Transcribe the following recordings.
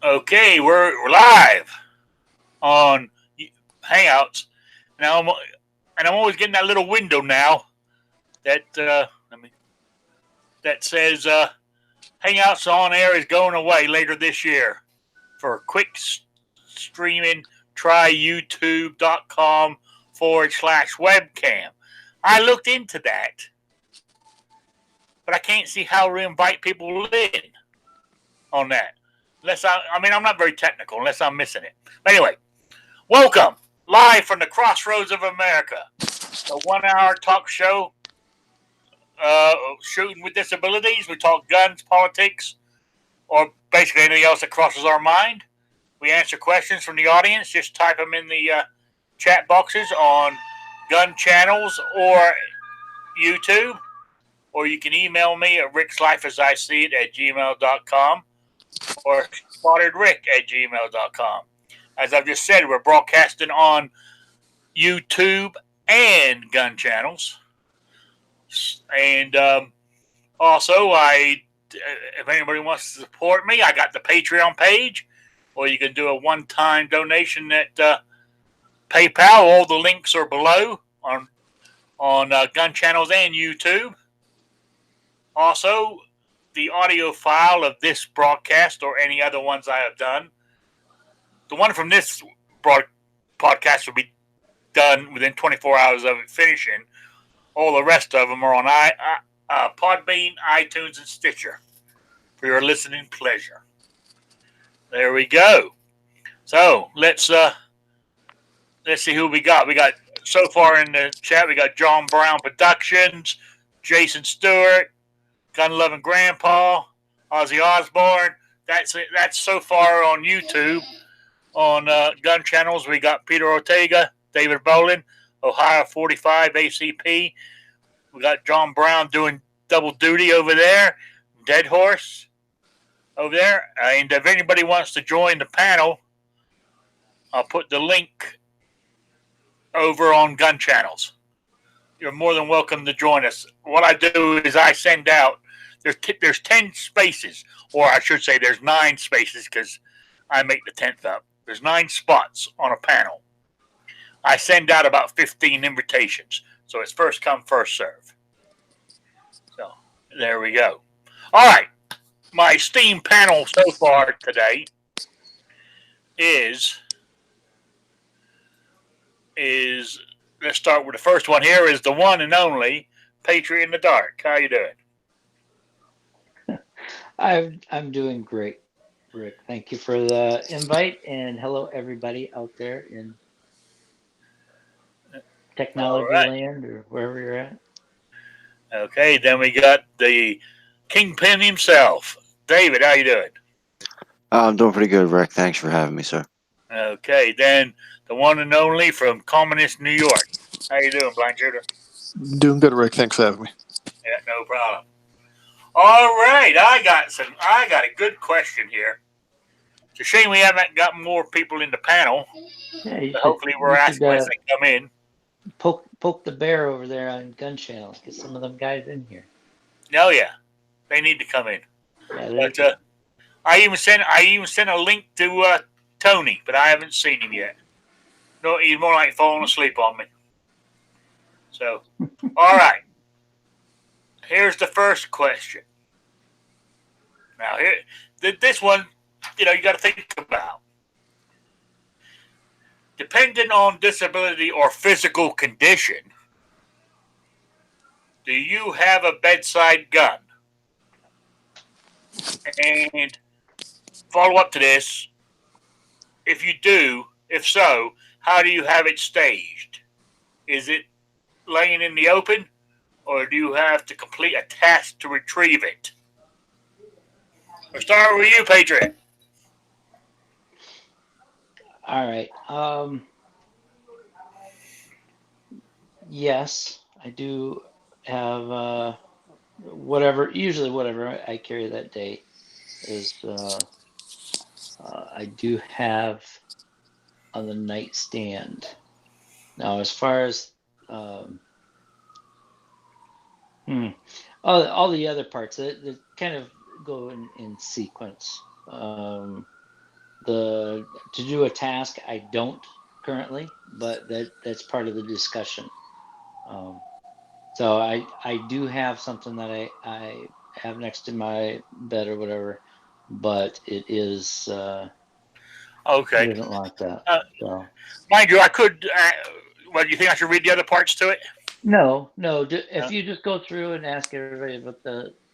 Okay, we're live on Hangouts. Now, I'm always getting that little window now that that says Hangouts on air is going away later this year. For quick streaming, try youtube.com/webcam. I looked into that, but I can't see how to invite people in on that. I'm not very technical unless I'm missing it. But anyway, welcome live from the crossroads of America, a 1 hour talk show, shooting with disabilities. We talk guns, politics, or basically anything else that crosses our mind. We answer questions from the audience. Just type them in the chat boxes on gun channels or YouTube, or you can email me at Rickslifeasiseeit@gmail.com or spottedrick@gmail.com. As I've just said, we're broadcasting on YouTube and gun channels. And also, if anybody wants to support me, I got the Patreon page, or you can do a one-time donation at PayPal. All the links are below on gun channels and YouTube. Also, the audio file of this broadcast or any other ones I have done, the one from this podcast will be done within 24 hours of it finishing. All the rest of them are on Podbean, iTunes, and Stitcher for your listening pleasure. There we go. So let's see who we got. We got so far in the chat. We got John Brown Productions, Jason Stewart, Gun Loving Grandpa, Ozzy Osbourne. That's it. That's so far on YouTube. On gun channels, we got Peter Ortega, David Bolin, Ohio 45 ACP. We got John Brown doing double duty over there, Dead Horse over there. And if anybody wants to join the panel, I'll put the link over on gun channels. You're more than welcome to join us. What I do is I send out, there's 10 spaces, or I should say there's 9 spaces because I make the 10th up. There's 9 spots on a panel. I send out about 15 invitations. So it's first come, first serve. So there we go. All right. My esteemed panel so far today is let's start with the first one here, is the one and only Patriot in the Dark. How you doing? I'm doing great, Rick. Thank you for the invite, and hello everybody out there in technology land or wherever you're at. Okay, then we got the Kingpin himself, David. How you doing? I'm doing pretty good, Rick. Thanks for having me, sir. Okay, then the one and only from communist New York. How you doing, Blind Shooter? Doing good, Rick. Thanks for having me. Yeah, no problem. All right, I got a good question here. It's a shame we haven't got more people in the panel. Yeah, hopefully we're asking as they come in. Poke the bear over there on gun channels. Get some of them guys in here. Oh yeah, they need to come in. Yeah, but I even sent a link to Tony, but I haven't seen him yet. No, he's more like falling asleep on me. So, all right. Here's the first question. Now, this one, you got to think about. Depending on disability or physical condition, do you have a bedside gun? And follow up to this, if you do, if so, how do you have it staged? Is it laying in the open, or do you have to complete a task to retrieve it? We'll start with you, Patriot. All right. Yes, I do have usually whatever I carry that day is I do have on the nightstand. Now, as far as all the other parts that kind of go in sequence. to do a task, I don't currently, but that's part of the discussion. So I do have something that I have next to my bed or whatever, but it is Okay. it isn't like that. Uh, So Mind you, I could. Well, do you think I should read the other parts to it? no, if No? you just go through and ask everybody about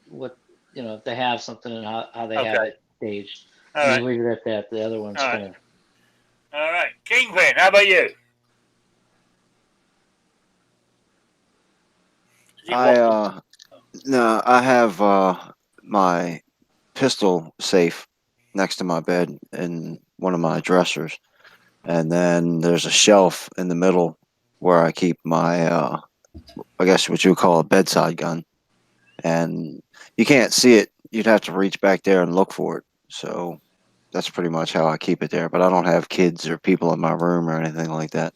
what if they have something and how they have Okay. it staged, All and right. just leave it at that. The other one's All right. kind of All right. Kingpin, how about you? I have my pistol safe next to my bed in one of my dressers, and then there's a shelf in the middle where I keep my I guess what you would call a bedside gun, and you can't see it. You'd have to reach back there and look for it. So that's pretty much how I keep it there. But I don't have kids or people in my room or anything like that.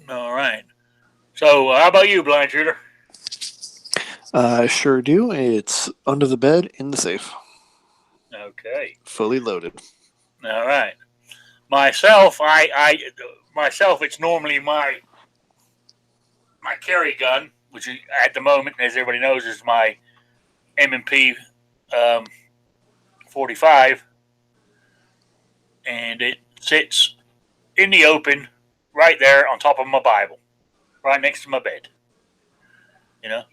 All right. So, how about you, blind shooter? I sure do. It's under the bed in the safe, Okay. fully loaded. All right. Myself, myself, it's normally my carry gun, which is, at the moment, as everybody knows, is my M&P 45, and it sits in the open, right there on top of my Bible, right next to my bed. And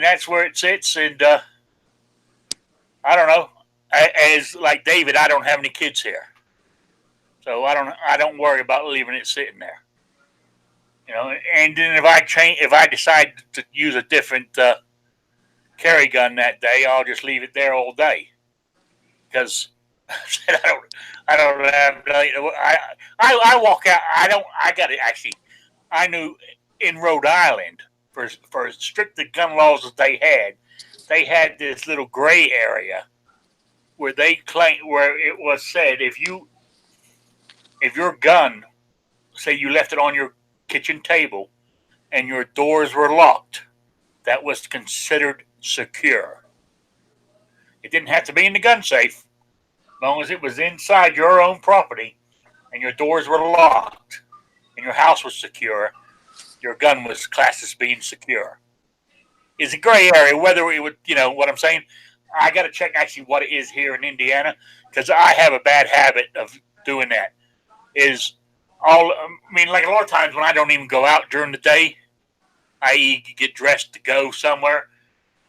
that's where it sits. And I don't know. As like David, I don't have any kids here, so I don't worry about leaving it sitting there. And then if I decide to use a different carry gun that day, I'll just leave it there all day because I don't have. I walk out. I got it actually. I knew in Rhode Island for strict the gun laws that they had this little gray area where where it was said if your gun, say you left it on your kitchen table and your doors were locked, that was considered secure. It didn't have to be in the gun safe, as long as it was inside your own property and your doors were locked and your house was secure, your gun was classed as being secure. It's a gray area whether it would, what I'm saying. I got to check actually what it is here in Indiana because I have a bad habit of doing that. Like a lot of times when I don't even go out during the day, i.e., get dressed to go somewhere,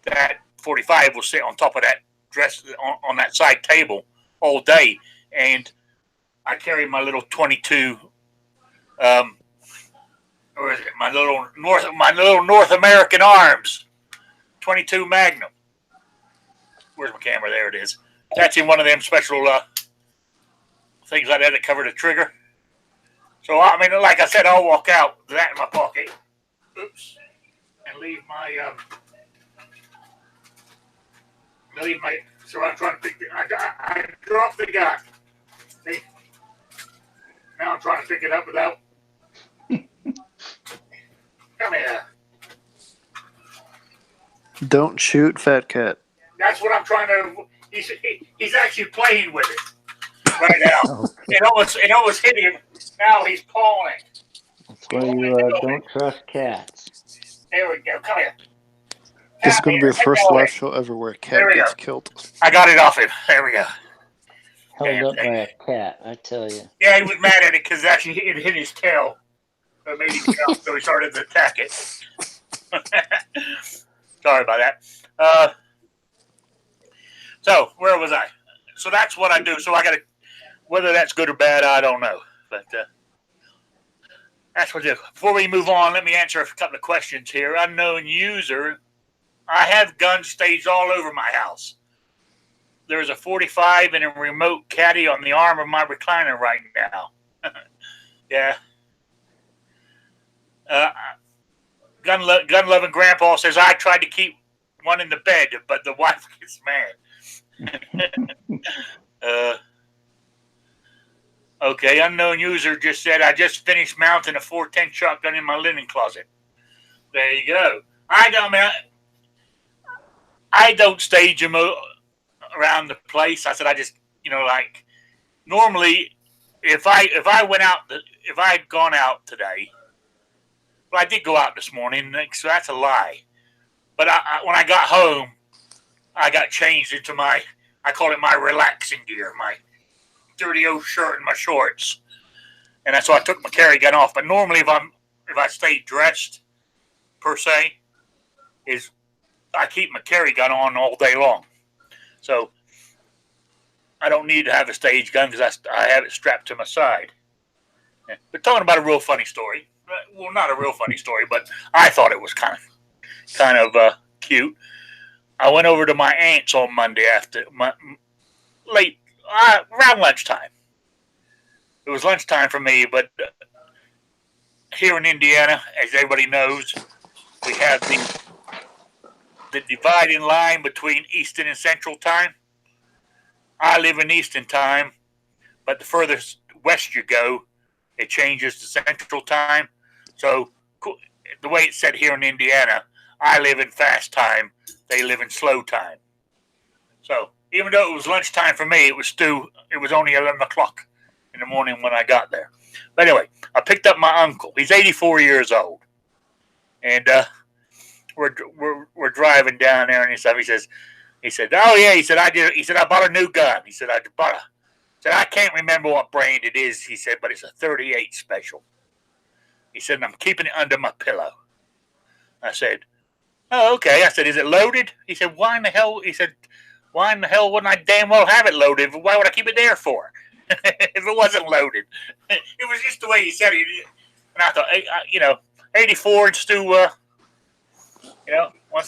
that 45 will sit on top of that dress on that side table all day, and I carry my little 22. Or is it my little North American Arms 22 Magnum? Where's my camera? There it is. That's in one of them special things like that that cover the trigger. So like I said, I'll walk out with that in my pocket. Oops, and leave my. So I'm trying to pick. I dropped the gun. See? Now I'm trying to pick it up without. Come here. Don't shoot, fat cat. That's what I'm trying to. He's actually playing with it right now. It almost hit him. Now he's pawing. that's why you don't trust cats. There we go. Come here. This is going to be the first live show ever where a cat gets killed. I got it off him. There we go. Held up by a cat, I tell you. Yeah, he was mad at it because actually it hit his tail. So it made him jump, so he started to attack it. Sorry about that. So where was I? So that's what I do. So I got to, whether that's good or bad, I don't know. But that's what I do. Before we move on, let me answer a couple of questions here. Unknown user. I have guns staged all over my house. There's a 45 and a remote caddy on the arm of my recliner right now. Yeah. Gun-loving grandpa says, I tried to keep one in the bed, but the wife gets mad. Okay, unknown user just said, I just finished mounting a 410 shotgun in my linen closet. There you go. I don't stage them around the place. I said, I just, like normally if I went out, if I had gone out today, well, I did go out this morning, so that's a lie. But when I got home, I got changed into I call it my relaxing gear, my dirty old shirt and my shorts. And that's why I took my carry gun off. But normally, if I stay dressed, per se, is I keep my carry gun on all day long. So I don't need to have a stage gun because I have it strapped to my side. Yeah. But talking about a real funny story. Well, not a real funny story, but I thought it was kind of cute. I went over to my aunt's on Monday after around lunchtime. It was lunchtime for me, but here in Indiana, as everybody knows, we have the dividing line between Eastern and Central Time. I live in Eastern Time, but the furthest west you go, it changes to Central Time. So the way it's set here in Indiana, I live in fast time, they live in slow time. So even though it was lunchtime for me, it was only 11 o'clock in the morning when I got there. But anyway, I picked up my uncle. He's 84 years old, and we're driving down there, and stuff. He said, oh yeah, he said I bought a new gun. He said I can't remember what brand it is. He said, but it's a 38 special. He said, and I'm keeping it under my pillow. I said, oh, okay. I said, is it loaded? He said, why in the hell? He said, why in the hell wouldn't I damn well have it loaded? Why would I keep it there for? If it wasn't loaded. It was just the way he said it. And I thought, 84 still, wants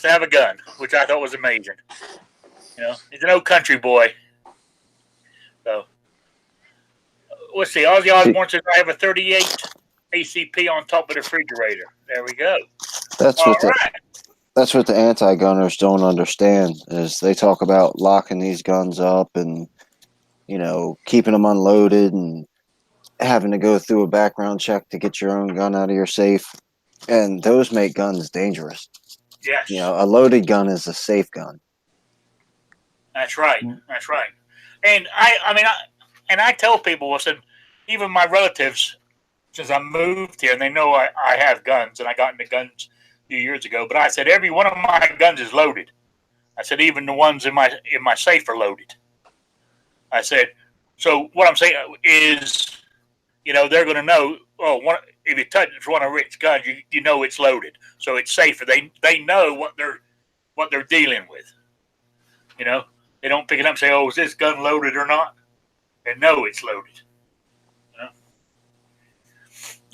to have a gun, which I thought was amazing. He's an old country boy. So, let's see. Ozzy Osbourne says, I have a 38 ACP on top of the refrigerator. There we go. That's what the anti-gunners don't understand is they talk about locking these guns up and, keeping them unloaded and having to go through a background check to get your own gun out of your safe. And those make guns dangerous. Yes. A loaded gun is a safe gun. That's right. That's right. And I tell people, I said, even my relatives, since I moved here, and they know I have guns, and I got into guns a few years ago, but I said every one of my guns is loaded. I said even the ones in my safe are loaded. I said, so what I'm saying is, they're going to know. If you touch one of Rick's guns, you know it's loaded, so it's safer. They know what they're dealing with. They don't pick it up and say, "Oh, is this gun loaded or not?" They know it's loaded.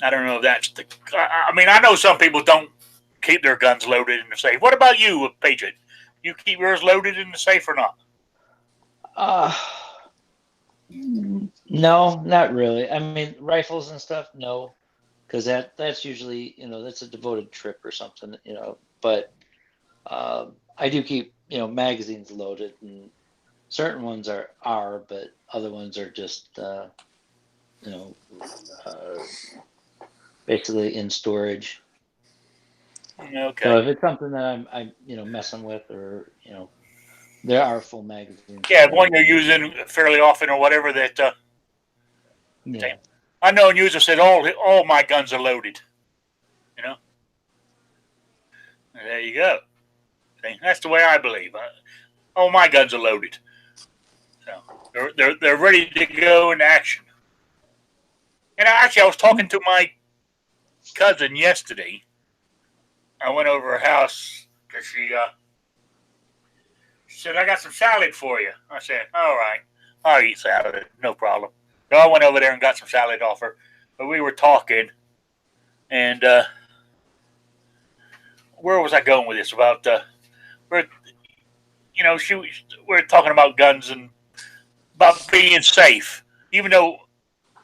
I don't know if that's the. I know some people don't keep their guns loaded in the safe. What about you, Patriot? You keep yours loaded in the safe or not? No, not really. I mean, rifles and stuff, no, because that's usually, that's a devoted trip or something, But I do keep, magazines loaded, and certain ones are, but other ones are just, basically in storage. Okay. So if it's something that I'm messing with, or there are full magazines. Yeah, one you're using fairly often or whatever that. Yeah. I know a user said all my guns are loaded. There you go. That's the way I believe. All my guns are loaded. So they're ready to go into action. And I was talking to my cousin yesterday. I went over her house because she said, I got some salad for you. I said, all right, I'll eat salad, no problem. So I went over there and got some salad off her. But we were talking, and where was I going with this? About we're talking about guns and about being safe. Even though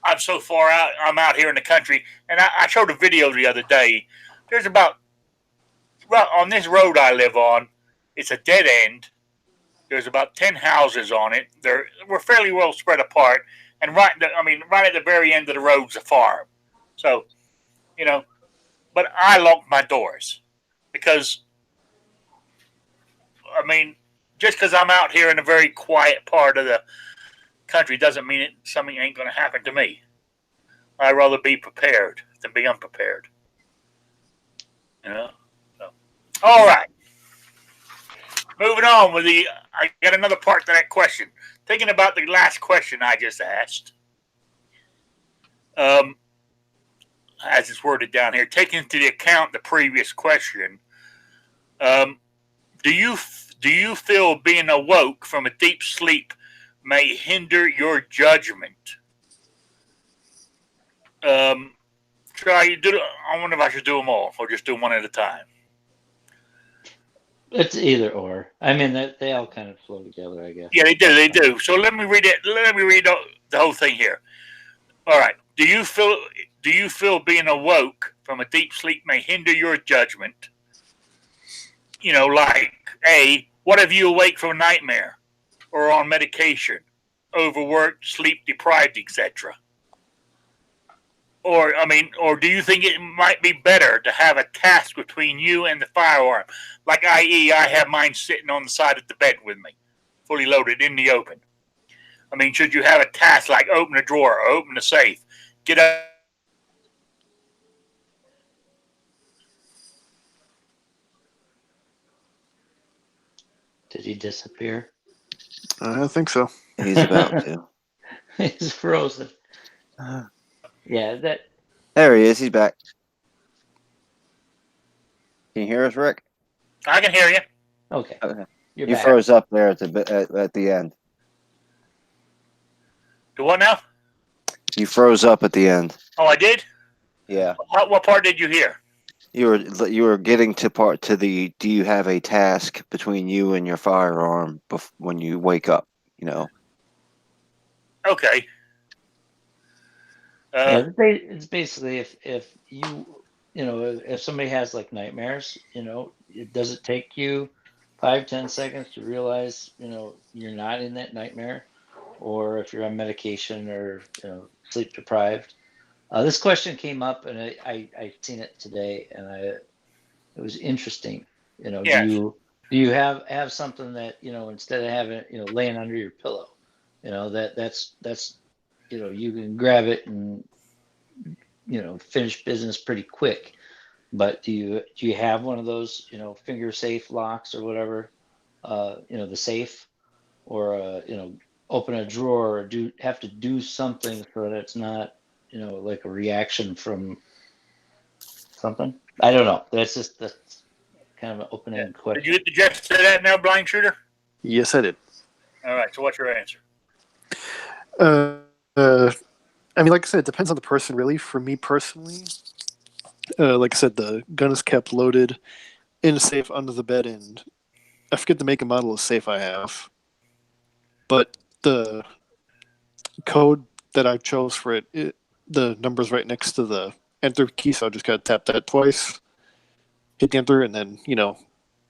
I'm so far out, I'm out here in the country, and I showed a video the other day. There's on this road I live on, it's a dead end. There's about 10 houses on it. We're fairly well spread apart, and right at the very end of the road's a farm. So, but I lock my doors because, just because I'm out here in a very quiet part of the country doesn't mean something ain't going to happen to me. I'd rather be prepared than be unprepared. So. All right. Moving on with I got another part to that question. Thinking about the last question I just asked. As it's worded down here, taking into account the previous question, do you feel being awoke from a deep sleep may hinder your judgment? I wonder if I should do them all or just do one at a time. It's either or. I mean, they all kind of flow together, I guess. Yeah, they do. They do. So let me read it. Let me read the whole thing here. All right. Do you feel being awoke from a deep sleep may hinder your judgment? Like A, what if you awake from a nightmare or on medication, overworked, sleep deprived, etc.? Or do you think it might be better to have a task between you and the firearm? Like, i.e., I have mine sitting on the side of the bed with me, fully loaded in the open. Should you have a task like open a drawer or open a safe? Get up. Did he disappear? I think so. He's about to. He's frozen. Yeah, There he is. He's back. Can you hear us, Rick? I can hear you. okay. You're You back. froze up there at the end. Do what now? You froze up at the end. Oh, I did? Yeah. What part did you hear? You were getting to the do you have a task between you and your firearm when you wake up? Okay. It's basically if you if somebody has like nightmares, does it take you 5-10 seconds to realize you're not in that nightmare, or if you're on medication or sleep deprived? This question came up, and I seen it today, and it was interesting. Yes. Do you have something that instead of having it laying under your pillow, that's you can grab it and finish business pretty quick. But do you have one of those finger safe locks or whatever, the safe, or open a drawer, or have to do something so that it's not like a reaction from something? I don't know. That's kind of an opening question. Did you just say that now, blind shooter? Yes, I did. All right. So what's your answer? Like I said, it depends on the person, really. For me personally, like I said, the gun is kept loaded in a safe under the bed, and I forget the make and model of safe I have. But the code that I chose for it, the number's right next to the enter key, so I just gotta tap that twice, hit the enter, and then,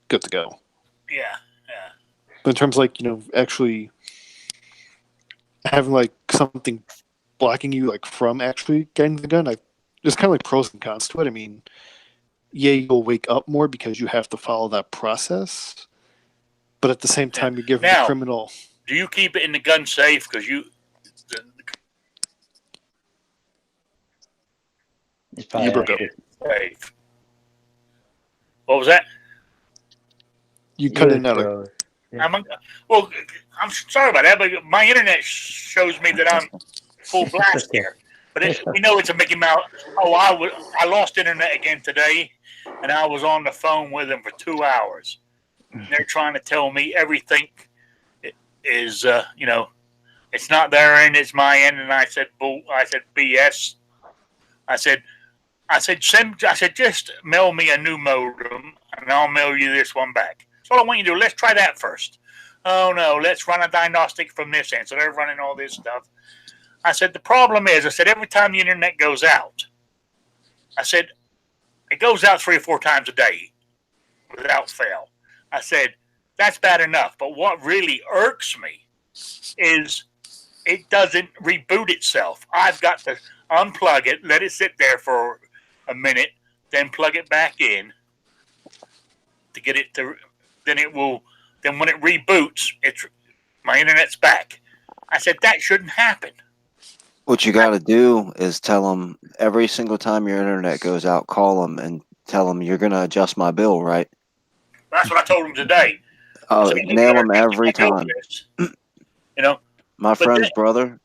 good to go. Yeah. But in terms of, actually having, something blocking you, from actually getting the gun, there's kind of, pros and cons to it. You'll wake up more because you have to follow that process. But at the same time, you're giving the criminal... Do you keep it in the gun safe? Because You broke up. Safe. What was that? You cut in and out. I'm sorry about that, but my internet shows me that I'm full blast here. But we know it's a Mickey Mouse. Oh, I lost internet again today, and I was on the phone with them for 2 hours. They're trying to tell me everything is, it's not their end, it's my end. And I said, BS. I said, just mail me a new modem, and I'll mail you this one back. So I want you to do. Let's try that first. Oh no, let's run a diagnostic from this end. So they're running all this stuff. I said, the problem is, every time the internet goes out, it goes out 3 or 4 times a day without fail. I said, that's bad enough. But what really irks me is it doesn't reboot itself. I've got to unplug it, let it sit there for a minute, then plug it back in to get it to. Then then when it reboots, my internet's back. I said, that shouldn't happen. What you got to do is tell them every single time your internet goes out, call them and tell them you're going to adjust my bill, right? That's what I told them today. Oh, So nail them every time. You know, My friend's brother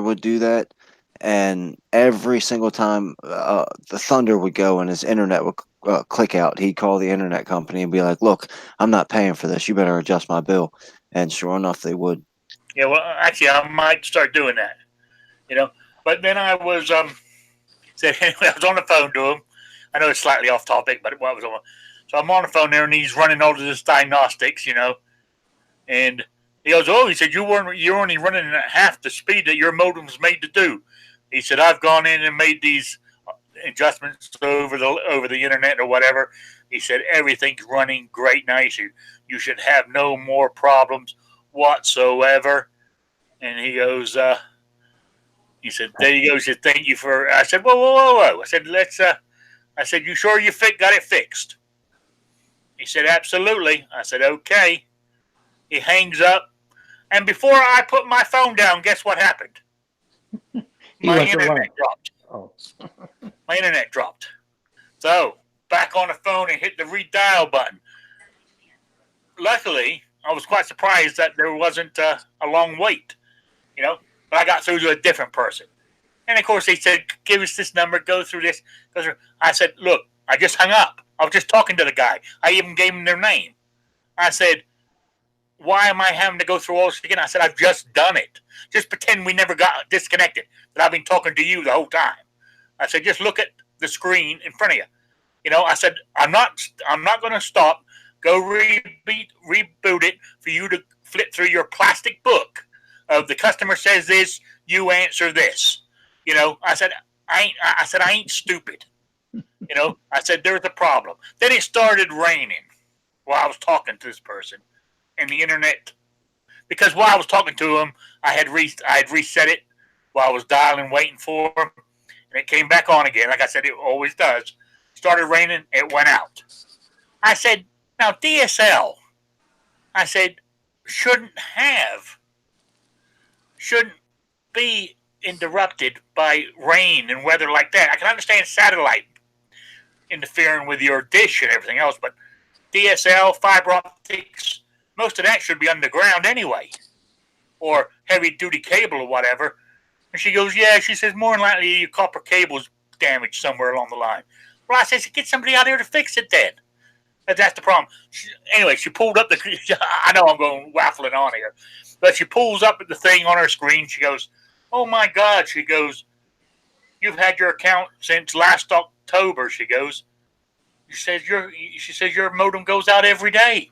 would do that, and every single time the thunder would go and his internet would click out, he'd call the internet company and be like, "Look, I'm not paying for this. You better adjust my bill." And sure enough, they would. Yeah, well, actually, I might start doing that. You know, but then I was said anyway, I was on the phone to him. I know it's slightly off topic, but what was on? So I'm on the phone there, and he's running all of this diagnostics, you know, and he goes, "Oh," he said, "you're only running at half the speed that your modem was made to do." He said, "I've gone in and made these adjustments over the internet or whatever." He said, "Everything's running great now. You should have no more problems whatsoever." And he goes, he said, "There you go." He said, "Thank you for." I said, "Whoa." I said, I said, "You sure you got it fixed?" He said, "Absolutely." I said, "Okay." He hangs up, and before I put my phone down, guess what happened? My internet dropped. Oh. My internet dropped. So back on the phone and hit the redial button. Luckily, I was quite surprised that there wasn't a long wait, you know. But I got through to a different person, and of course they said, "Give us this number, go through this." I said, "Look, I just hung up. I was just talking to the guy. I even gave him their name." I said, "Why am I having to go through all this again?" I said, "I've just done it. Just pretend we never got disconnected, that I've been talking to you the whole time." I said, "Just look at the screen in front of you." You know, I said, I'm not going to stop. Go reboot it for you to flip through your plastic book of the customer says this, you answer this. You know, I said, I ain't stupid. You know, I said, there's a problem. Then it started raining while I was talking to this person, and the internet, because while I was talking to him, I had reset it while I was dialing, waiting for him, and it came back on again. Like I said, it always does. Started raining, it went out. I said, now DSL, I said, shouldn't be interrupted by rain and weather like that. I can understand satellite interfering with your dish and everything else, but DSL, fiber optics, most of that should be underground anyway, or heavy duty cable or whatever. And she goes, yeah, she says, more than likely your copper cable's damaged somewhere along the line. Well, I says, get somebody out here to fix it then. That's the problem. Anyway, she pulled up I know I'm going waffling on here, but she pulls up the thing on her screen. She goes, oh my God. She goes, you've had your account since last October. She goes, she says your modem goes out every day.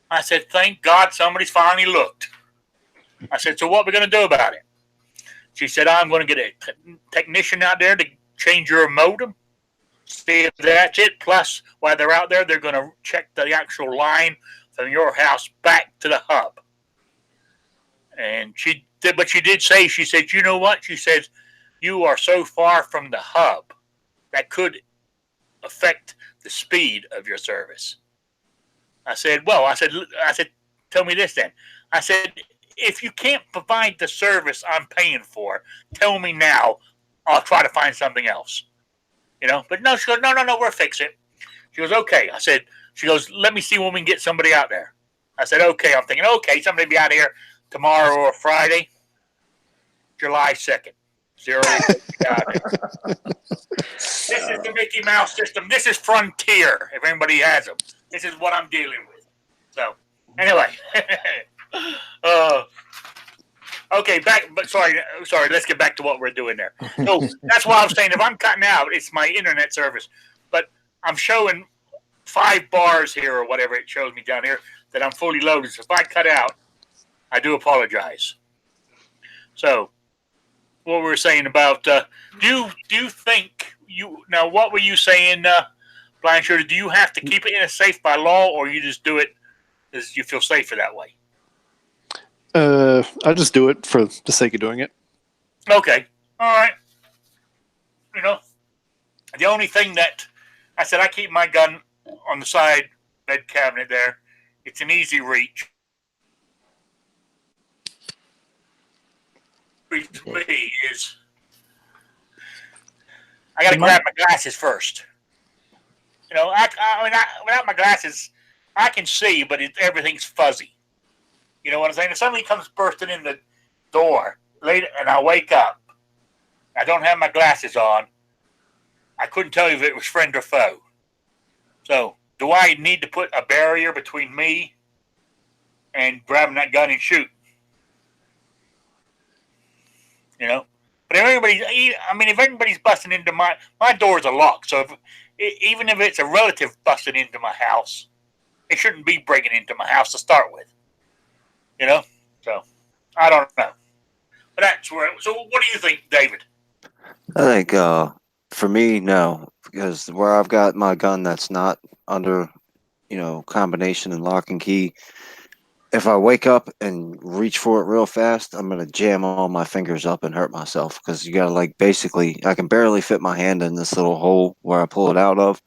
I said, thank God somebody's finally looked. I said, so what are we going to do about it? She said, I'm going to get a technician out there to change your modem. See if that's it. Plus, while they're out there, they're going to check the actual line from your house back to the hub. And she did say, she said, you know what? She says, you are so far from the hub that could affect the speed of your service. I said, tell me this then. I said, if you can't provide the service I'm paying for, tell me now. I'll try to find something else. You know, but no, she goes, no, we'll fix it. She goes, okay. I said, she goes, let me see when we can get somebody out there. I said, okay. I'm thinking, okay, somebody will be out here tomorrow or Friday, July 2nd. 0 This is the Mickey Mouse system. This is Frontier, if anybody has them. This is what I'm dealing with. So, anyway. Okay, sorry, let's get back to what we're doing there. So that's why I'm saying if I'm cutting out, it's my internet service. But I'm showing 5 bars here or whatever it shows me down here that I'm fully loaded. So if I cut out, I do apologize. So what we were saying about do you think now what were you saying, Blanchard? Do you have to keep it in a safe by law, or you just do it as you feel safer that way? I just do it for the sake of doing it. Okay. All right. You know, the only thing that I said, I keep my gun on the side bed cabinet there It's an easy reach. For me is I got to grab my glasses first. You know, without my glasses, I can see, but everything's fuzzy. You know what I'm saying? If somebody comes bursting in the door late and I wake up, I don't have my glasses on, I couldn't tell you if it was friend or foe. So, do I need to put a barrier between me and grabbing that gun and shooting? You know? But if everybody's busting into my doors are locked, so even if it's a relative busting into my house, they shouldn't be breaking into my house to start with. You know? So, I don't know. But that's where. So, what do you think, David? I think for me, no, because where I've got my gun that's not under, combination and lock and key, if I wake up and reach for it real fast, I'm gonna jam all my fingers up and hurt myself because you gotta basically, I can barely fit my hand in this little hole where I pull it out of.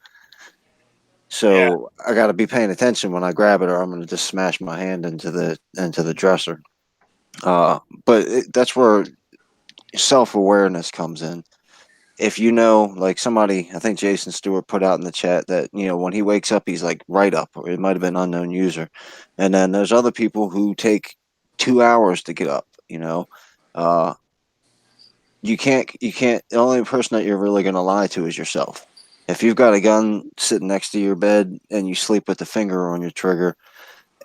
So I got to be paying attention when I grab it, or I'm going to just smash my hand into the dresser. That's where self-awareness comes in. If somebody, I think Jason Stewart put out in the chat that when he wakes up, he's right up, or it might have been unknown user, and then there's other people who take 2 hours to get up. You can't. The only person that you're really going to lie to is yourself. If you've got a gun sitting next to your bed and you sleep with the finger on your trigger,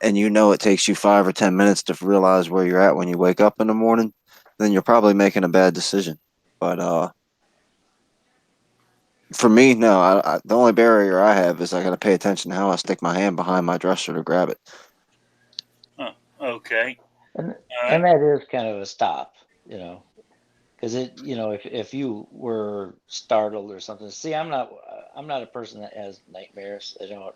and it takes you 5 or 10 minutes to realize where you're at when you wake up in the morning, then you're probably making a bad decision. But for me, no. The only barrier I have is I got to pay attention to how I stick my hand behind my dresser to grab it. Oh, okay. And that is kind of a stop, because if you were startled or something. See, I'm not a person that has nightmares. I don't,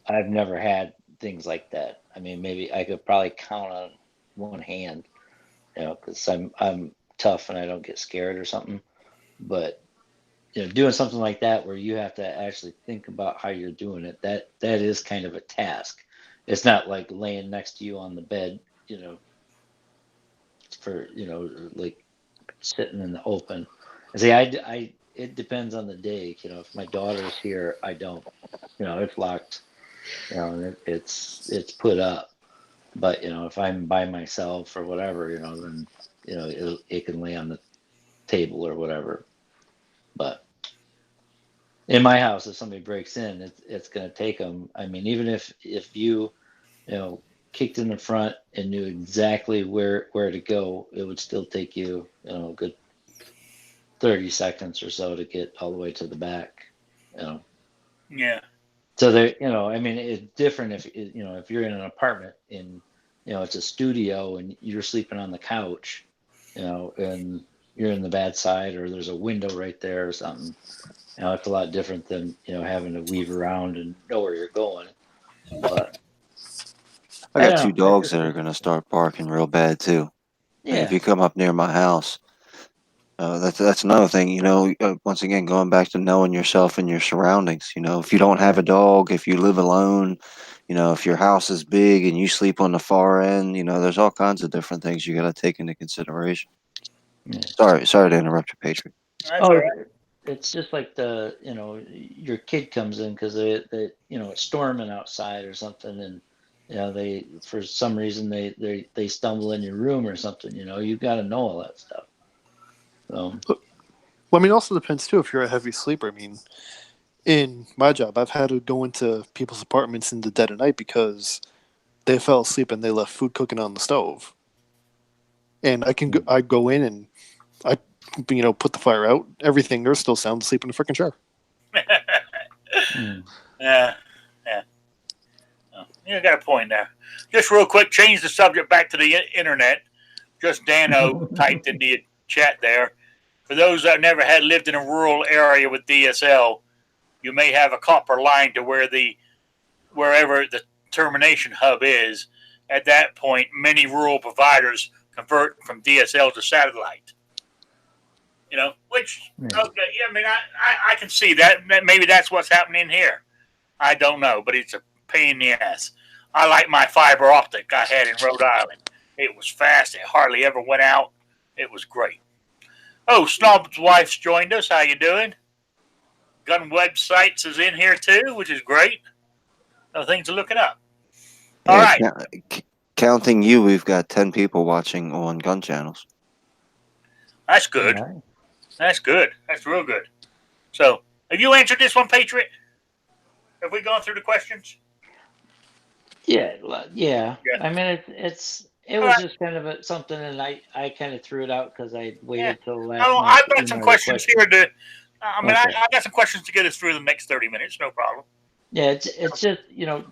I've never had things like that. I mean, maybe I could probably count on one hand, because I'm tough and I don't get scared or something. But doing something like that where you have to actually think about how you're doing it, that is kind of a task. It's not like laying next to you on the bed, for like sitting in the open. See, it depends on the day. If my daughter's here, I don't. It's locked. And it's put up. But if I'm by myself or whatever, then it can lay on the table or whatever. But in my house, if somebody breaks in, it's going to take them. I mean, even if you kicked in the front and knew exactly where to go, it would still take you a good 30 seconds or so to get all the way to the back. Yeah. So there, I mean, it's different if you're in an apartment and it's a studio and you're sleeping on the couch, and you're in the bad side or there's a window right there or something. It's a lot different than having to weave around and know where you're going. But I got two dogs that are going to start barking real bad too. Yeah. If you come up near my house, that's another thing. Once again, going back to knowing yourself and your surroundings. If you don't have a dog, if you live alone, if your house is big and you sleep on the far end, there's all kinds of different things you got to take into consideration. Yeah. Sorry to interrupt you, Patriot. That's all right. It's just like your kid comes in because it's storming outside or something, and they for some reason they stumble in your room or something. You've got to know all that stuff. So, well, I mean, it also depends too if you're a heavy sleeper. I mean, in my job, I've had to go into people's apartments in the dead of night because they fell asleep and they left food cooking on the stove. And I go in and I put the fire out. Everything, they're still sound asleep in the freaking chair. Yeah. Oh, you got a point there. Just real quick, change the subject back to the internet. Just Dano typed in the chat there. For those that never had lived in a rural area with DSL, you may have a copper line to wherever the termination hub is. At that point, many rural providers convert from DSL to satellite. Which, okay, yeah, I mean, I can see that. Maybe that's what's happening here. I don't know, but it's a pain in the ass. I like my fiber optic I had in Rhode Island. It was fast. It hardly ever went out. It was great. Oh, Snob's wife's joined us. How you doing? Gun Websites is in here too, which is great. Things are looking up. All right. Counting you, we've got 10 people watching on gun channels. That's good. All right. That's good. That's real good. So, have you answered this one, Patriot? Have we gone through the questions? Yeah. Yeah. I mean, it was right. just kind of something, and I kind of threw it out because I waited Yeah. till last Oh, night. I've got some questions here to. Okay. I got some questions to get us through the next 30 minutes. No problem. Yeah, it's just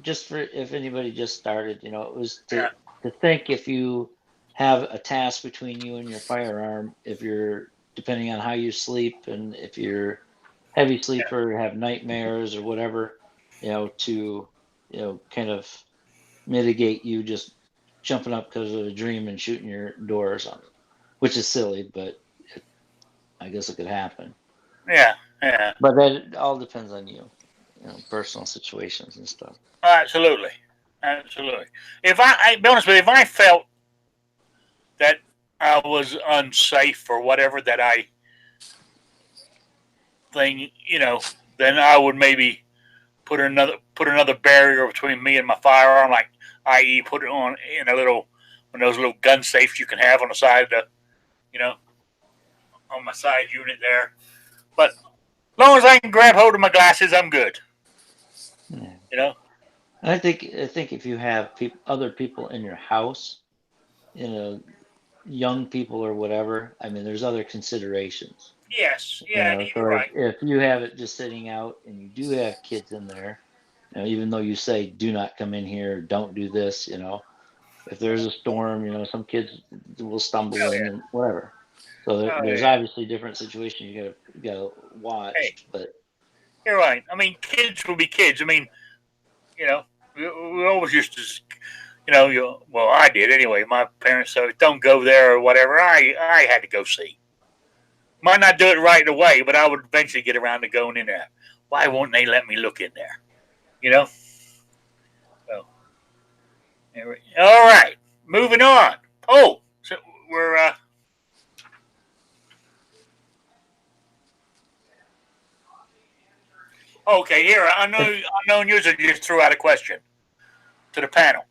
just for if anybody just started, it was Yeah. to think if you have a task between you and your firearm, if you're depending on how you sleep and if you're heavy sleeper, have nightmares or whatever, to kind of mitigate you just jumping up because of a dream and shooting your door or something, which is silly, but I guess it could happen. Yeah. Yeah. But that all depends on you, personal situations and stuff. Absolutely. Absolutely. If I be honest with you, if I felt that I was unsafe or whatever that I thing, then I would maybe put another barrier between me and my firearm, like i.e. put it on in one of those little gun safes you can have on the side of the, on my side unit there. But as long as I can grab hold of my glasses, I'm good. Yeah. I think if you have other people in your house, young people or whatever, I mean, there's other considerations. Yes, yeah, you're so right. If you have it just sitting out and you do have kids in there, even though you say do not come in here, don't do this, if there's a storm, some kids will stumble in and whatever. So there's obviously different situations you gotta watch. Hey, but you're right. I mean, kids will be kids. I mean, we always used to, well, I did anyway. My parents said, don't go there or whatever. I had to go see. Might not do it right away, but I would eventually get around to going in there. Why won't they let me look in there? So, all right, moving on. Oh, so we're okay. Here, unknown user just threw out a question to the panel.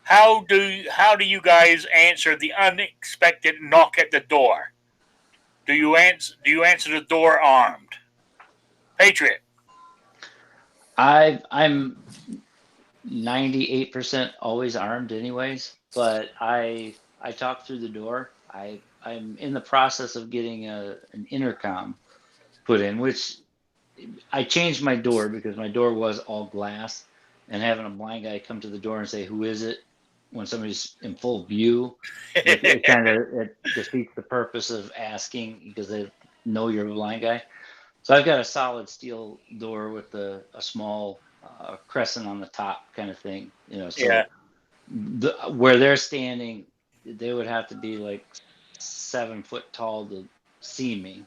How do you guys answer the unexpected knock at the door? Do you answer the door armed? Patriot. I'm 98% always armed anyways, but I talk through the door. I'm in the process of getting an intercom put in, which I changed my door because my door was all glass, and having a blind guy come to the door and say, "Who is it?" when somebody's in full view, it kind of defeats the purpose of asking because they know you're a blind guy. So I've got a solid steel door with a small crescent on the top kind of thing, so where they're standing, they would have to be like 7 foot tall to see me,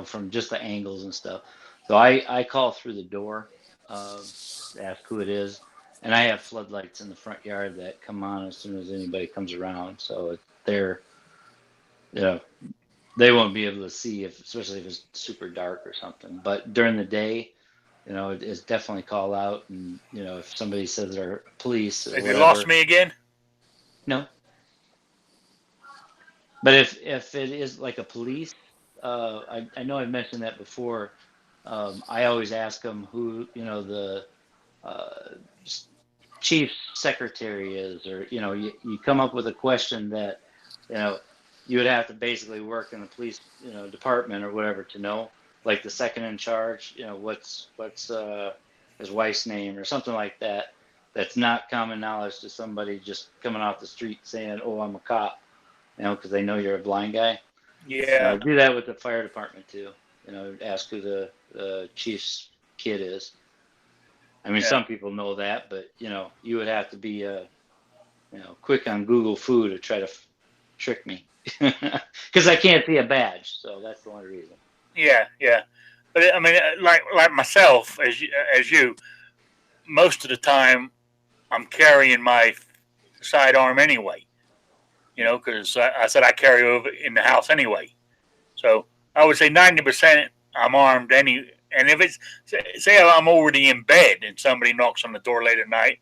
from just the angles and stuff. So I call through the door, ask who it is, and I have floodlights in the front yard that come on as soon as anybody comes around. So they're, they won't be able to see especially if it's super dark or something. But during the day, it's definitely call out, and if somebody says they're police or Have whatever. You lost me again? No. But if it is like a police, I know I've mentioned that before. I always ask them who the chief secretary is, or you come up with a question that you would have to basically work in the police department or whatever to know, like the second in charge, what's his wife's name or something like that. That's not common knowledge to somebody just coming off the street saying, "Oh, I'm a cop," because they know you're a blind guy. Yeah. Do that with the fire department too. Ask who the chief's kid is. I mean, some people know that, but you would have to be quick on Google Foo to try to trick me, because I can't see a badge. So that's the only reason. Yeah. But I mean, like myself, as you, most of the time I'm carrying my sidearm anyway. Because I said I carry over in the house anyway. So I would say 90% I'm armed and if it's say I'm already in bed and somebody knocks on the door late at night,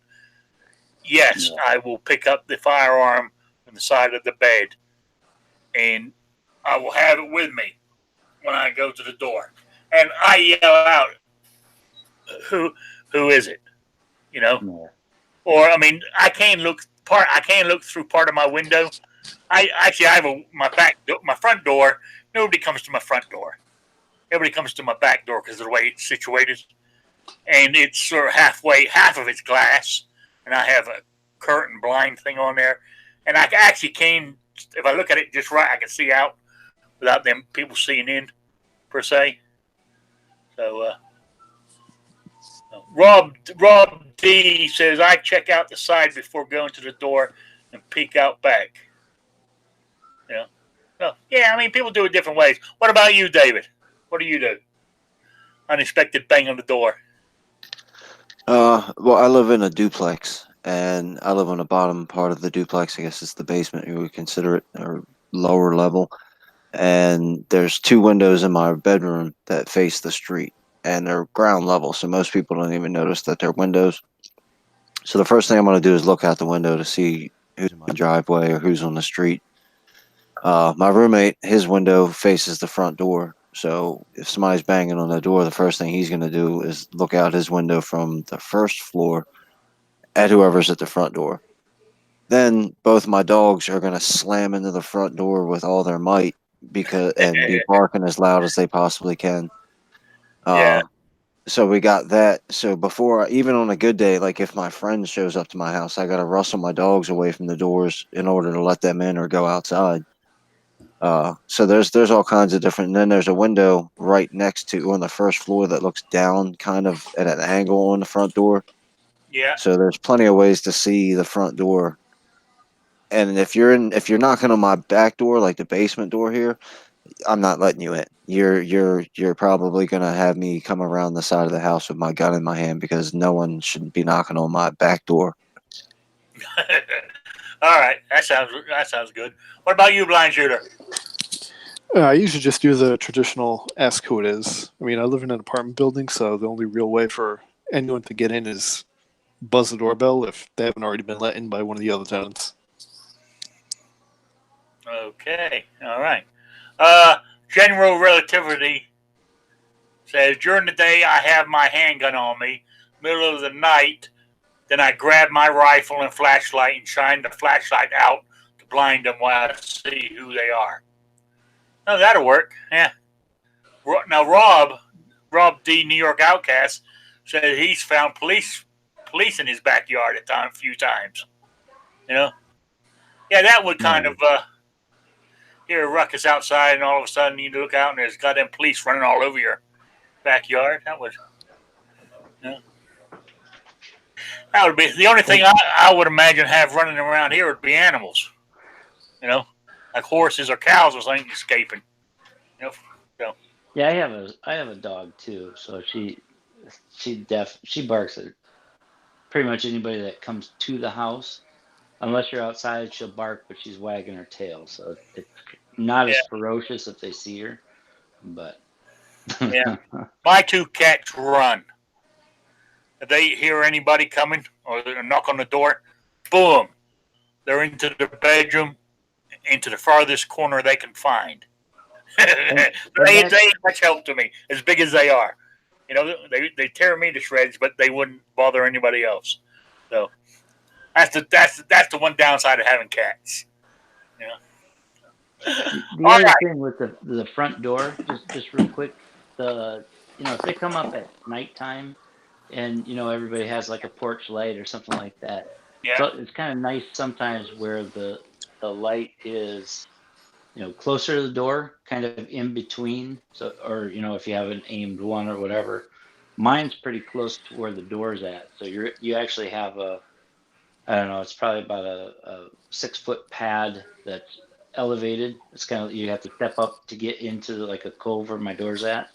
yes, Yeah. I will pick up the firearm on the side of the bed and I will have it with me when I go to the door. And I yell out, who is it? Yeah. Or I mean, I can't look through part of my window. I have my front door. Nobody comes to my front door. Everybody comes to my back door because of the way it's situated, and it's sort of half of it's glass, and I have a curtain blind thing on there, and I actually can, if I look at it just right, I can see out without them people seeing in, per se. So, Rob D says I check out the side before going to the door and peek out back. Yeah, I mean, people do it different ways. What about you, David? What do you do? Unexpected bang on the door. Well, I live in a duplex, and I live on the bottom part of the duplex. I guess it's the basement, you would consider it, or lower level. And there's 2 windows in my bedroom that face the street, and they're ground level, so most people don't even notice that they're windows. So the first thing I'm going to do is look out the window to see who's in my driveway or who's on the street. My roommate, his window faces the front door. So if somebody's banging on the door, the first thing he's going to do is look out his window from the first floor at whoever's at the front door. Then both my dogs are going to slam into the front door with all their might and be barking as loud as they possibly can. Yeah. So we got that. So even on a good day, like if my friend shows up to my house, I got to rustle my dogs away from the doors in order to let them in or go outside. So there's all kinds of different. And then there's a window right next to on the first floor that looks down, kind of at an angle on the front door. Yeah. So there's plenty of ways to see the front door. And if you're knocking on my back door, like the basement door here, I'm not letting you in. You're probably gonna have me come around the side of the house with my gun in my hand because no one should be knocking on my back door. All right, that sounds good. What about you, blind shooter? I usually just do the traditional ask who it is. I mean, I live in an apartment building, so the only real way for anyone to get in is buzz the doorbell if they haven't already been let in by one of the other tenants. Okay, all right. General relativity says during the day I have my handgun on me. Middle of the night, then I grab my rifle and flashlight and shine the flashlight out to blind them while I see who they are. Oh, that'll work. Yeah. Now Rob D, New York Outcast, said he's found police in his backyard a few times. Yeah, that would kind of hear a ruckus outside, and all of a sudden you look out and there's goddamn police running all over your backyard. That would be the only thing I would imagine have running around here would be animals. Like horses or cows or something escaping. So. Yeah, I have a dog too, so she barks at pretty much anybody that comes to the house. Unless you're outside, she'll bark, but she's wagging her tail, so it's not as ferocious if they see her. But yeah, my 2 cats run. If they hear anybody coming or they knock on the door, boom, they're into the bedroom, into the farthest corner they can find. They ain't much help to me, as big as they are. They tear me to shreds, but they wouldn't bother anybody else. So that's the one downside of having cats. The other thing with the front door, just real quick, if they come up at nighttime, and everybody has like a porch light or something like that. Yeah. So it's kind of nice sometimes where the light is, closer to the door, kind of in between. So, or if you have an aimed one or whatever, mine's pretty close to where the door's at. So you actually have I don't know, it's probably about a 6-foot pad that's elevated. It's kind of, you have to step up to get into like a cove where my door's at.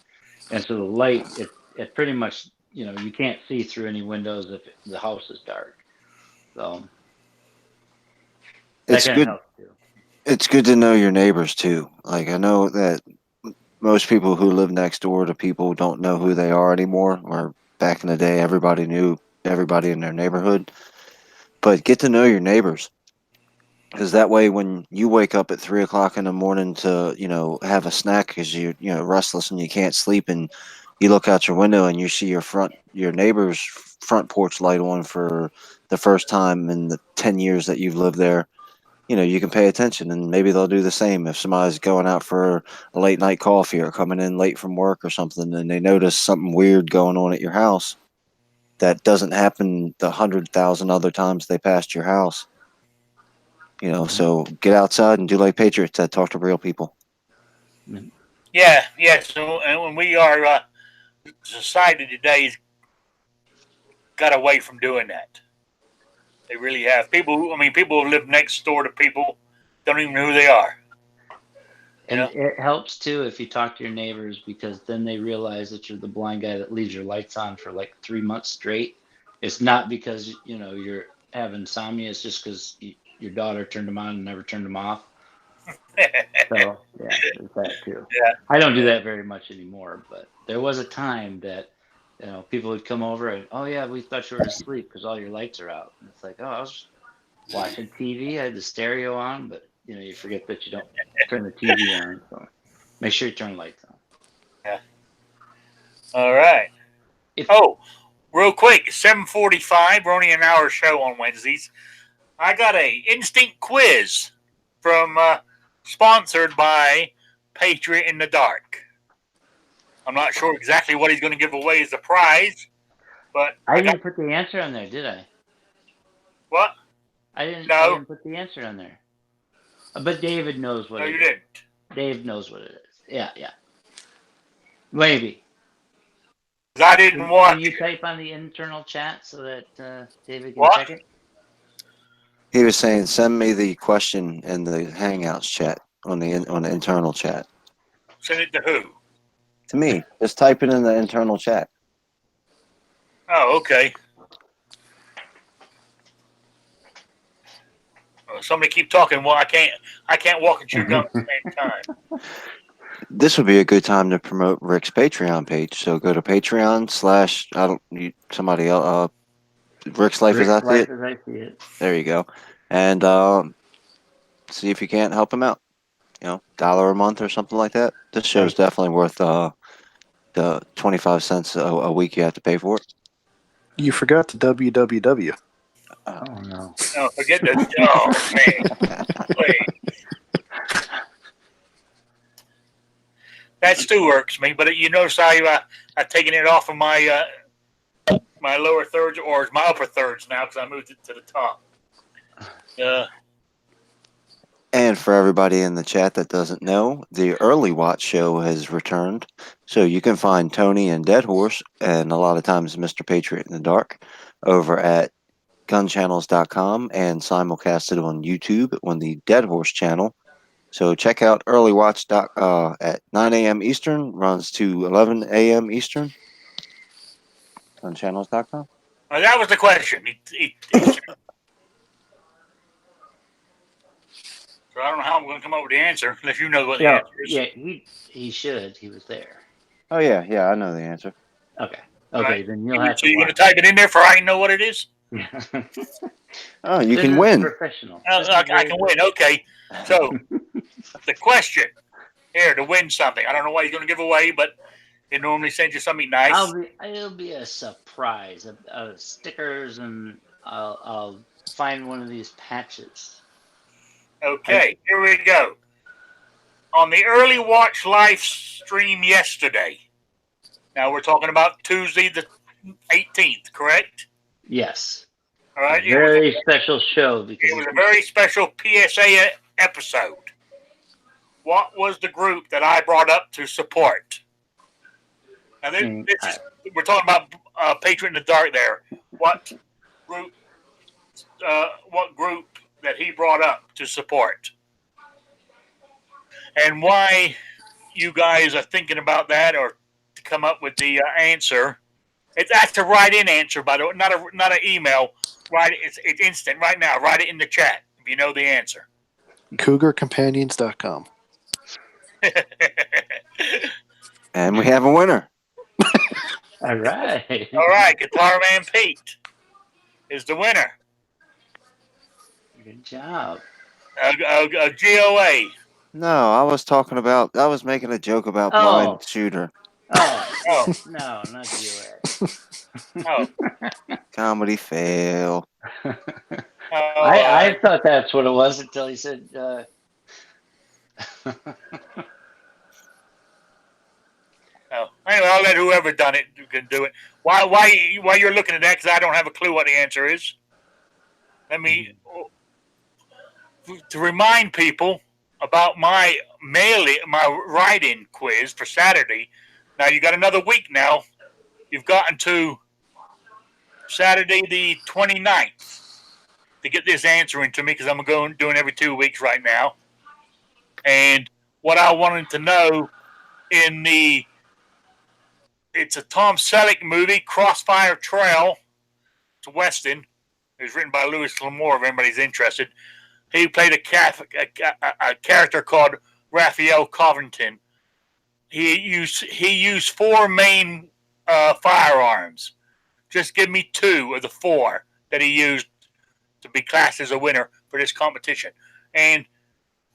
And so the light, it pretty much you can't see through any windows if the house is dark. So that It's kind of good. helps too. It's good to know your neighbors too. Like I know that most people who live next door to people don't know who they are anymore. Where back in the day, everybody knew everybody in their neighborhood. But get to know your neighbors, because that way, when you wake up at 3 o'clock in the morning to have a snack because you're restless and you can't sleep, and you look out your window and you see your neighbor's front porch light on for the first time in the 10 years that you've lived there. You can pay attention, and maybe they'll do the same if somebody's going out for a late night coffee or coming in late from work or something, and they notice something weird going on at your house that doesn't happen the 100,000 other times they passed your house. So get outside and do like Patriots that talk to real people. Yeah. So, and when we are society today's got away from doing that. They really have. People who live next door to people don't even know who they are. And it helps too if you talk to your neighbors, because then they realize that you're the blind guy that leaves your lights on for like 3 months straight. It's not because you're having insomnia. It's just because your daughter turned them on and never turned them off. So yeah, there's that too. Yeah. I don't do that very much anymore, but there was a time that people would come over and, oh yeah, we thought you were asleep because all your lights are out. And it's like, oh, I was watching TV. I had the stereo on, but you forget that you don't turn the TV on. So make sure you turn lights on. Yeah. All right. Real quick, 7:45. We're only an hour show on Wednesdays. I got a instinct quiz from sponsored by Patriot in the Dark. I'm not sure exactly what he's going to give away as a prize, but I didn't put the answer on there, did I? What? I didn't. No. I didn't put the answer on there. But David knows what. No, it you is. didn't. Dave knows what it is. Yeah. Maybe. I didn't want. Can you type on the internal chat so that David can What? check it? He was saying, send me the question in the Hangouts chat on the internal chat. Send it to who? To me. Just type it in the internal chat. Oh, okay. Somebody keep talking. Well, I can't walk and chew gum at the same time. This would be a good time to promote Rick's Patreon page. So go to Patreon / somebody else. Rick's Life is It. There you go. And see if you can't help him out. $1 a month or something like that. This show is definitely worth the 25 cents a week you have to pay for it. You forgot the www. Oh no! No, forget that. Oh man, please. That still works me, but you notice I've taken it off of my my lower thirds or my upper thirds now because I moved it to the top. And for everybody in the chat that doesn't know, the Early Watch show has returned. So you can find Tony and Dead Horse, and a lot of times Mr. Patriot in the Dark, over at gunchannels.com and simulcasted on YouTube on the Dead Horse channel. So check out Early Watch at 9 a.m. Eastern, runs to 11 a.m. Eastern. Gunchannels.com. Well, that was the question. So I don't know how I'm going to come up with the answer unless you know what the answer is. Yeah, he should. He was there. Oh yeah, I know the answer. Okay, Right. then you'll have to. So you're going to type it in there for I know what it is? Oh, you can win. Professional. I can win. Okay. So the question here to win something. I don't know what he's going to give away, but it normally sends you something nice. It'll be a surprise. Stickers, and I'll find one of these patches. Okay, here we go. On the Early Watch live stream yesterday. Now we're talking about Tuesday the 18th, correct? Yes. All right. Very special show because it was a very special PSA episode. What was the group that I brought up to support? Now we're talking about Patriot in the Dark there. What group that he brought up to support? And why you guys are thinking about that or to come up with the answer That's a write-in answer, by the way, not an email. It's instant right now. Write it in the chat if you know the answer. CougarCompanions.com. And we have a winner. All right. All right, Guitar Man Pete is the winner. Good job. GOA. No, I was making a joke about blind shooter. Oh. No, not GOA. Oh. Comedy fail. I thought that's what it was until he said. Anyway, I'll let whoever done it can do it. Why you're looking at that? Because I don't have a clue what the answer is. Let me to remind people about my write-in quiz for Saturday. Now you got another week now. You've gotten to Saturday the 29th to get this answer into me because I'm doing every 2 weeks right now. And what I wanted to know it's a Tom Selleck movie, Crossfire Trail. It's a Western. It was written by Louis L'Amour, if anybody's interested. He played a character called Raphael Covington. He used 4 main firearms. Just give me 2 of the 4 that he used to be classed as a winner for this competition. And,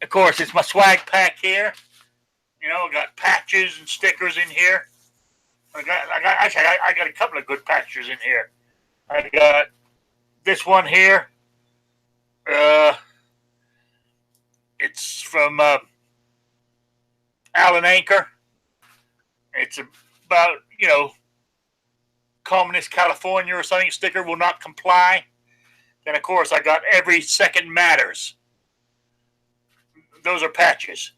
of course, it's my swag pack here. You know, I got patches and stickers in here. I got a couple of good patches in here. I got this one here. It's from Alan Anker. It's about, Communist California or something. Sticker will not comply. Then, of course, I got Every Second Matters. Those are patches.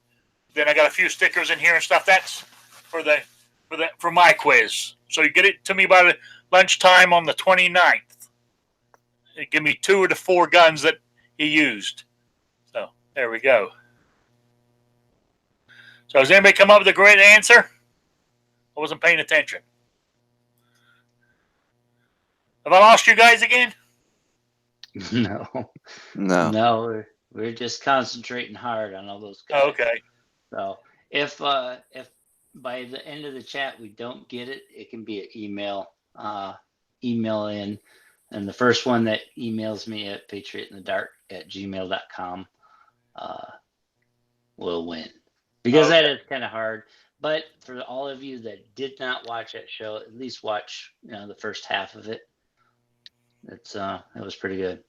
Then I got a few stickers in here and stuff. That's for my quiz. So you get it to me by the lunchtime on the 29th. Give me 2 of the 4 guns that he used. So there we go. So has anybody come up with a great answer? I wasn't paying attention. Have I lost you guys again? No. We're just concentrating hard on all those guys. Okay. So if by the end of the chat we don't get it, it can be an email. Email in, and the first one that emails me at patriotinthedark@gmail.com will win. Because that is kind of hard. But for all of you that did not watch that show, at least watch the first half of it. It was pretty good.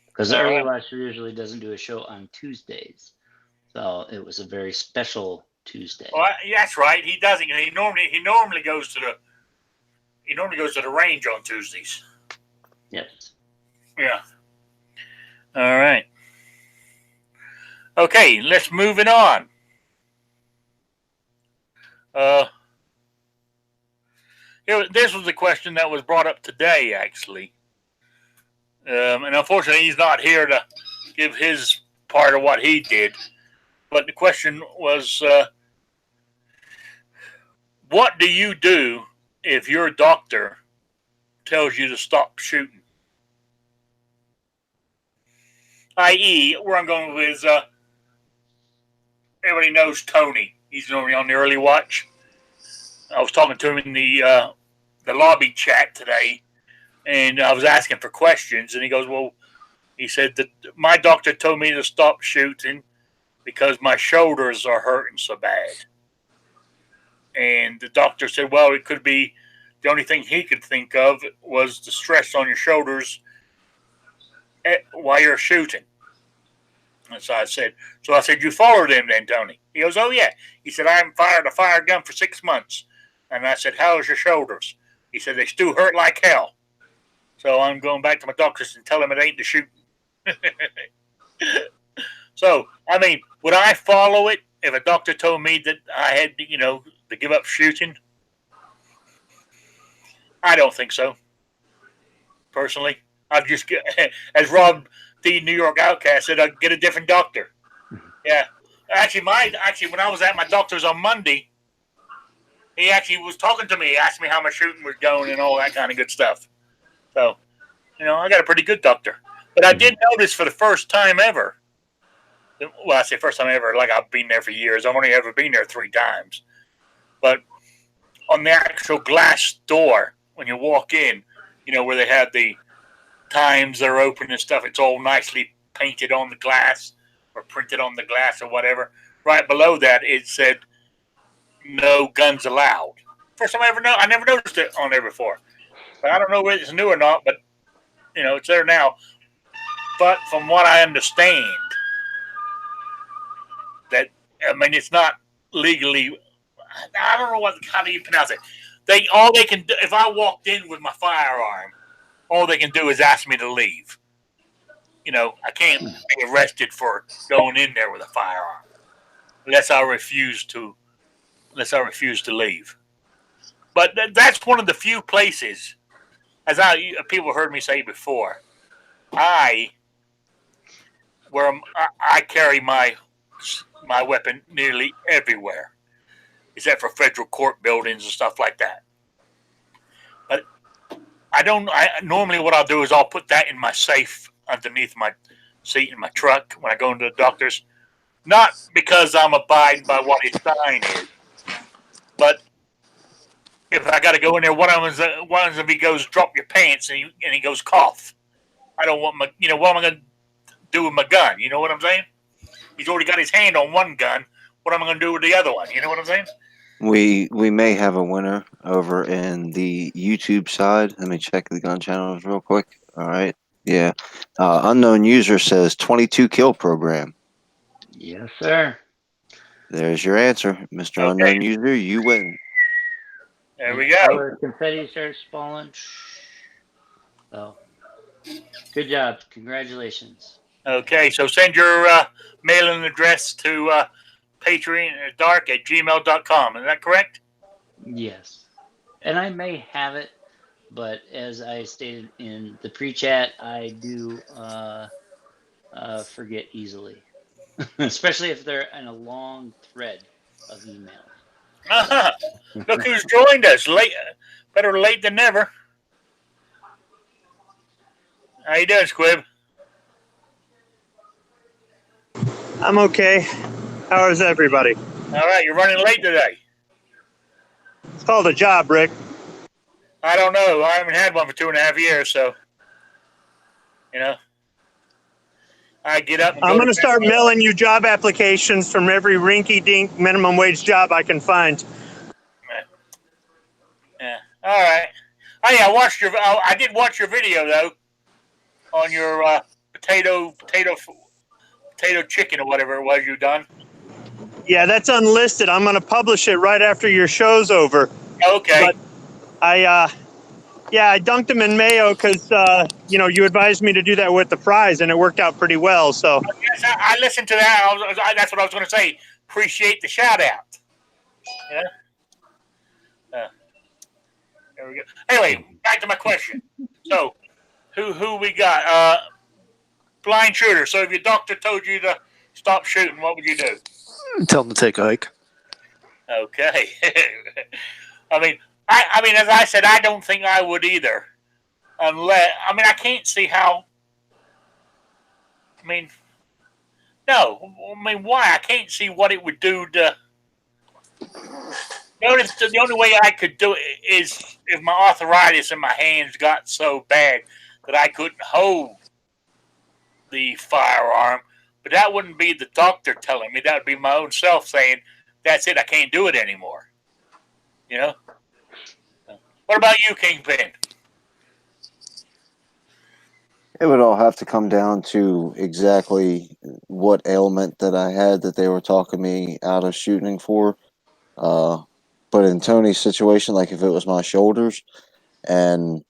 Because the Early Watcher usually doesn't do a show on Tuesdays. So it was a very special Tuesday. Well, that's right. He doesn't. He normally goes to the range on Tuesdays. Yes. Yeah. All right. Okay, let's move it on. This was a question that was brought up today, actually. And unfortunately, he's not here to give his part of what he did. But the question was, what do you do if your doctor tells you to stop shooting? I.e., where I'm going with is, everybody knows Tony. He's normally on the early watch. I was talking to him in the lobby chat today, and I was asking for questions, and he goes, well, he said that my doctor told me to stop shooting because my shoulders are hurting so bad. And the doctor said, well, it could be the only thing he could think of was the stress on your shoulders while you're shooting. And so I said, you followed him then, Tony? He goes, oh, yeah. He said, I haven't fired a fire gun for 6 months. And I said, how's your shoulders? He said, they still hurt like hell. So I'm going back to my doctors and tell him it ain't the shooting. So, I mean, would I follow it if a doctor told me that I had, to give up shooting? I don't think so. Personally, I'd just get, as Rob the New York Outcast said, I'd get a different doctor. Yeah. Actually, when I was at my doctor's on Monday, he actually was talking to me. He asked me how my shooting was going and all that kind of good stuff. So, I got a pretty good doctor. But I did notice for the first time ever, well, I say first time ever, like I've been there for years. I've only ever been there 3 times. But on the actual glass door, when you walk in, where they have the times they're open and stuff, it's all nicely painted on the glass or printed on the glass or whatever. Right below that, it said, "No guns allowed." First time I never noticed it on there before. But I don't know whether it's new or not, but, it's there now. But from what I understand, it's not legally. I don't know how do you pronounce it. All they can do, if I walked in with my firearm, all they can do is ask me to leave. I can't be arrested for going in there with a firearm unless I refuse to leave. But that's one of the few places, as people heard me say before, I carry my weapon nearly everywhere, except for federal court buildings and stuff like that. But normally what I'll do is I'll put that in my safe underneath my seat in my truck when I go into the doctor's. Not because I'm abiding by what his sign is, but if I got to go in there, one of them he goes, "Drop your pants," and he goes, "Cough." I don't want my, what am I going to do with my gun? You know what I'm saying? He's already got his hand on one gun. What am I going to do with the other one? You know what I'm saying? We may have a winner over in the YouTube side. Let me check the gun channels real quick. All right. Yeah. Unknown user says 22 kill program. Yes, sir. There's your answer, Mr. Okay. Unknown user. You win. There we go. All the confetti starts falling. So, good job. Congratulations. Okay, so send your mailing address to patriotdark@gmail.com. Is that correct? Yes. And I may have it, but as I stated in the pre-chat, I do forget easily, especially if they're in a long thread of emails. Uh-huh. Look who's joined us. Better late than never. How you doing, Squib? I'm okay. How is everybody? All right, you're running late today. It's called a job, Rick. I don't know. I haven't had one for 2.5 years, so I get up. I'm going to start mailing you job applications from every rinky-dink minimum wage job I can find. Yeah. All right. Oh yeah, I did watch your video though on your potato chicken or whatever it was you done. Yeah, that's unlisted. I'm going to publish it right after your show's over. Okay. But I dunked them in mayo because you advised me to do that with the fries, and it worked out pretty well. So yes, I listened to that. That's what I was going to say. Appreciate the shout out. Yeah. There we go. Anyway, back to my question. So, who we got? Blind shooter. So, if your doctor told you to stop shooting, what would you do? Tell them to take a hike. Okay. I mean, as I said, I don't think I would either. I can't see how. No. Why? I can't see what it would do to. Notice the only way I could do it is if my arthritis in my hands got so bad that I couldn't hold the firearm. But that wouldn't be the doctor telling me. That would be my own self saying, "That's it. I can't do it anymore." What about you, Kingpin? It would all have to come down to exactly what ailment that I had that they were talking me out of shooting for. But in Tony's situation, like if it was my shoulders and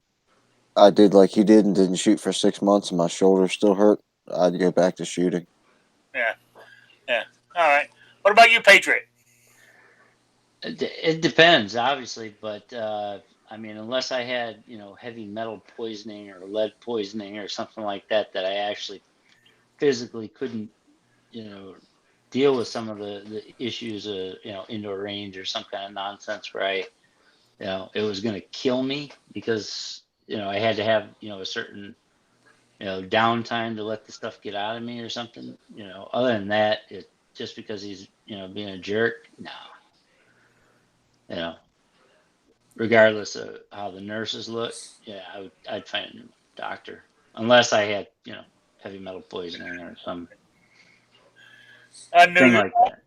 I did like he did and didn't shoot for 6 months and my shoulders still hurt, I'd go back to shooting. Yeah. All right. What about you, Patriot? It depends, obviously, but unless I had heavy metal poisoning or lead poisoning or something like that, that I actually physically couldn't deal with some of the issues of, indoor range or some kind of nonsense where it was going to kill me because, I had to have, a certain, downtime to let the stuff get out of me or something, other than that, just because he's, being a jerk, no, regardless of how the nurses look, I'd find a new doctor unless I had, heavy metal poisoning or some thing like that.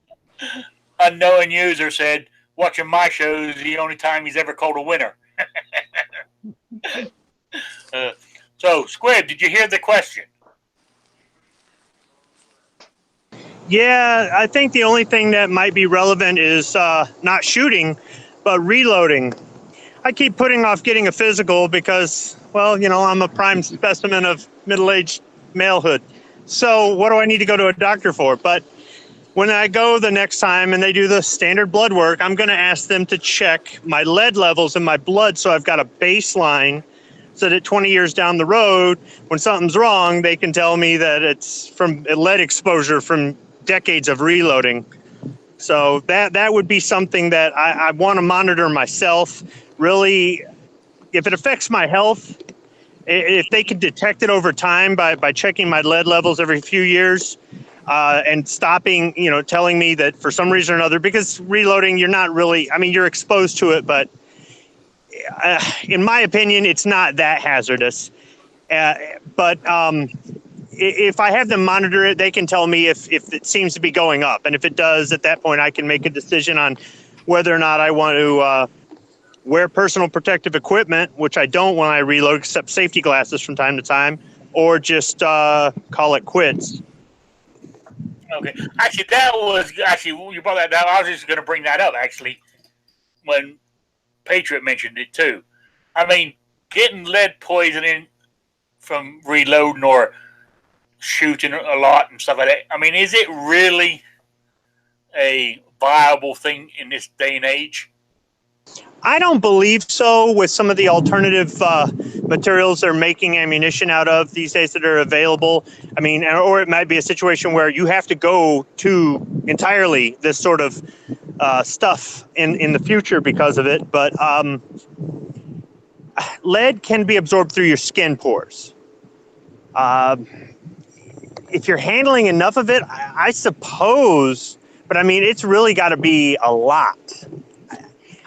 Unknowing user said, watching my shows is the only time he's ever called a winner. So, Squib, did you hear the question? Yeah, I think the only thing that might be relevant is not shooting, but reloading. I keep putting off getting a physical because, well, I'm a prime specimen of middle-aged malehood. So what do I need to go to a doctor for? But when I go the next time and they do the standard blood work, I'm going to ask them to check my lead levels in my blood so I've got a baseline so that 20 years down the road, when something's wrong, they can tell me that it's from lead exposure from decades of reloading. So that would be something that I want to monitor myself. Really, if it affects my health, if they could detect it over time by checking my lead levels every few years, and stopping, telling me that for some reason or another, because reloading, you're not really, you're exposed to it, but in my opinion, it's not that hazardous. But if I have them monitor it, they can tell me if it seems to be going up. And if it does, at that point, I can make a decision on whether or not I want to wear personal protective equipment, which I don't when I reload, except safety glasses from time to time, or just call it quits. Okay. Actually, you brought that down. I was just going to bring that up, actually, when Patriot mentioned it, too. Getting lead poisoning from reloading or shooting a lot and stuff like that, is it really a viable thing in this day and age? I don't believe so with some of the alternative materials they're making ammunition out of these days that are available. Or it might be a situation where you have to go to entirely this sort of stuff in the future because of it. But lead can be absorbed through your skin pores. If you're handling enough of it, I suppose, but it's really got to be a lot.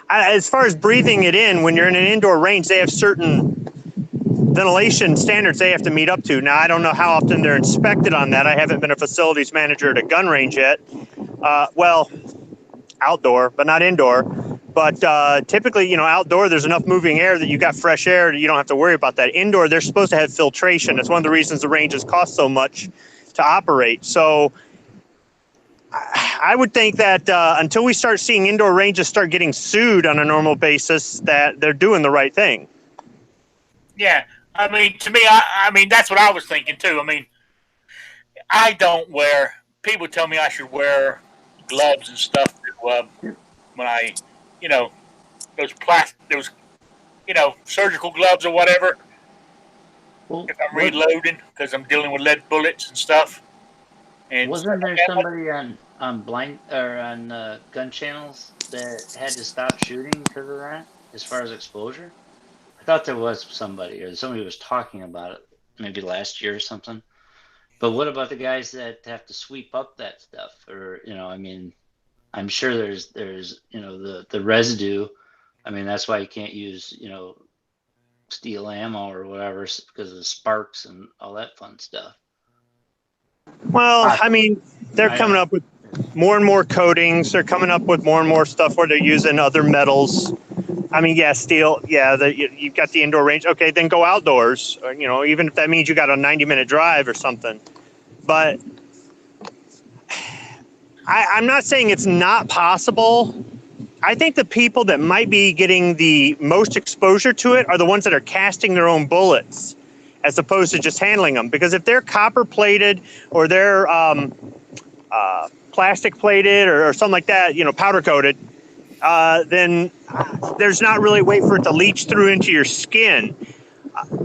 As far as breathing it in, when you're in an indoor range, they have certain ventilation standards they have to meet up to. Now, I don't know how often they're inspected on that. I haven't been a facilities manager at a gun range yet. Well, outdoor, but not indoor. But typically, outdoor, there's enough moving air that you got fresh air. You don't have to worry about that. Indoor, they're supposed to have filtration. It's one of the reasons the ranges cost so much to operate. So I would think that until we start seeing indoor ranges start getting sued on a normal basis, that they're doing the right thing. Yeah. To me, that's what I was thinking, too. I don't wear, people tell me I should wear gloves and stuff when I, those surgical gloves or whatever. Well, if I'm reloading, because I'm dealing with lead bullets and stuff. And wasn't there somebody on blind or on gun channels that had to stop shooting because of that, as far as exposure? I thought there was somebody was talking about it maybe last year or something. But what about the guys that have to sweep up that stuff? Or I'm sure there's the residue. That's why you can't use steel ammo or whatever, because of the sparks and all that fun stuff. Well, they're coming up with more and more coatings. They're coming up with more and more stuff where they're using other metals. Steel. Yeah, you've got the indoor range. Okay, then go outdoors. Even if that means you got a 90-minute drive or something. But I'm not saying it's not possible. I think the people that might be getting the most exposure to it are the ones that are casting their own bullets, as opposed to just handling them. Because if they're copper plated or they're plastic plated or something like that, powder coated, then there's not really a way for it to leach through into your skin.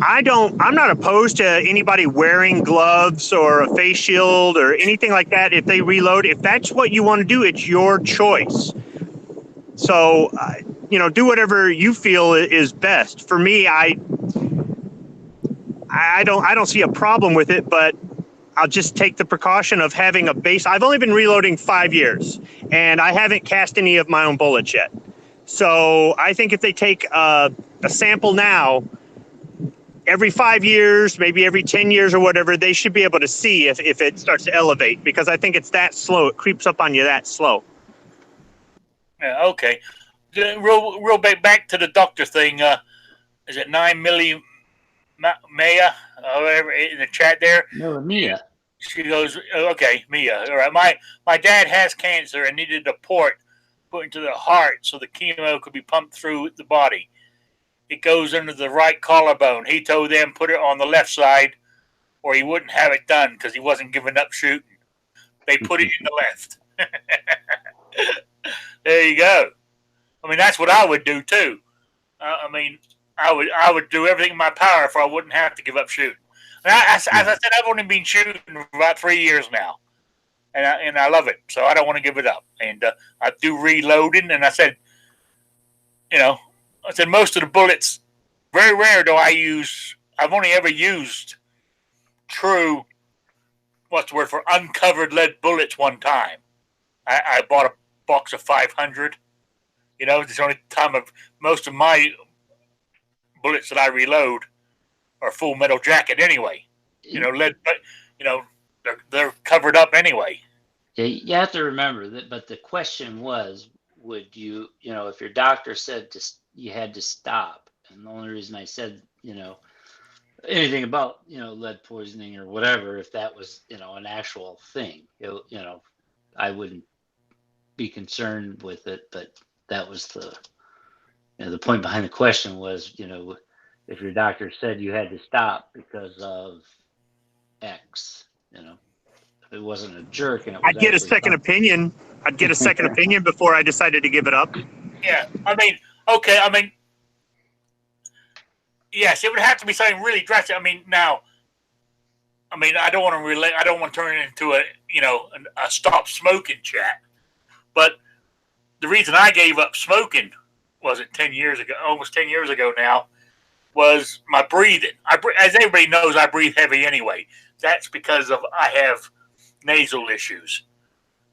I'm not opposed to anybody wearing gloves or a face shield or anything like that if they reload. If that's what you want to do, it's your choice. So, do whatever you feel is best. For me, I don't see a problem with it, but I'll just take the precaution of having a base. I've only been reloading 5 years, and I haven't cast any of my own bullets yet. So I think if they take a sample now, every 5 years, maybe every 10 years or whatever, they should be able to see if it starts to elevate, because I think it's that slow. It creeps up on you that slow. Yeah, okay. Real back to the doctor thing. Is it 9 Mailee, whatever, in the chat there? No, Mia. She goes, okay, Mia. All right. My dad has cancer and needed a port put into the heart so the chemo could be pumped through the body. It goes under the right collarbone. He told them put it on the left side or he wouldn't have it done because he wasn't giving up shooting. They put it in the left. There you go. I mean, that's what I would do too. I would do everything in my power if I wouldn't have to give up shooting. And as I said, I've only been shooting for about 3 years now, and I love it. So I don't want to give it up. And I do reloading. And I said most of the bullets. Very rare do I use. I've only ever used true. What's the word for uncovered lead bullets one time. I bought a box of 500. It's the only time of most of my bullets that I reload are full metal jacket anyway. Lead, but they're covered up anyway. Yeah, you have to remember that. But the question was, would you, if your doctor said you had to stop, and the only reason I said, anything about, lead poisoning or whatever, if that was, an actual thing, I wouldn't be concerned with it. But that was the point behind the question was, if your doctor said you had to stop because of X, if it wasn't a jerk and it was I'd get a second opinion. I'd get a second opinion before I decided to give it up. Yeah, okay. Yes, it would have to be something really drastic. I don't want to relate. I don't want to turn it into a stop smoking chat. But the reason I gave up smoking, was it 10 years ago, almost 10 years ago now, was my breathing. As everybody knows, I breathe heavy anyway. That's because I have nasal issues,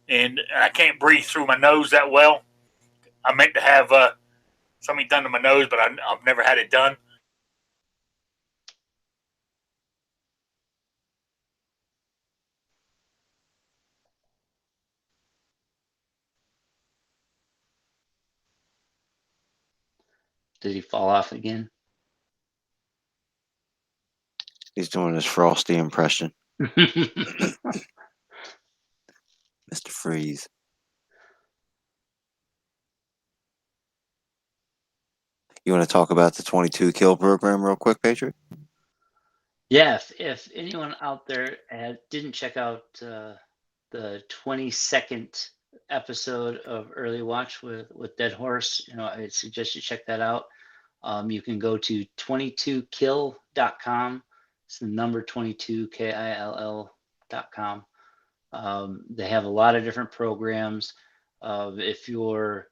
and I can't breathe through my nose that well. I meant to have something done to my nose, but I've never had it done. Did he fall off again? He's doing his Frosty impression. Mr. Freeze. You want to talk about the 22 kill program real quick, Patriot? Yeah, if anyone out there didn't check out the 22nd episode of Early Watch with Dead Horse, I suggest you check that out. You can go to 22kill.com. It's the number 22 KILL.com. They have a lot of different programs. If you're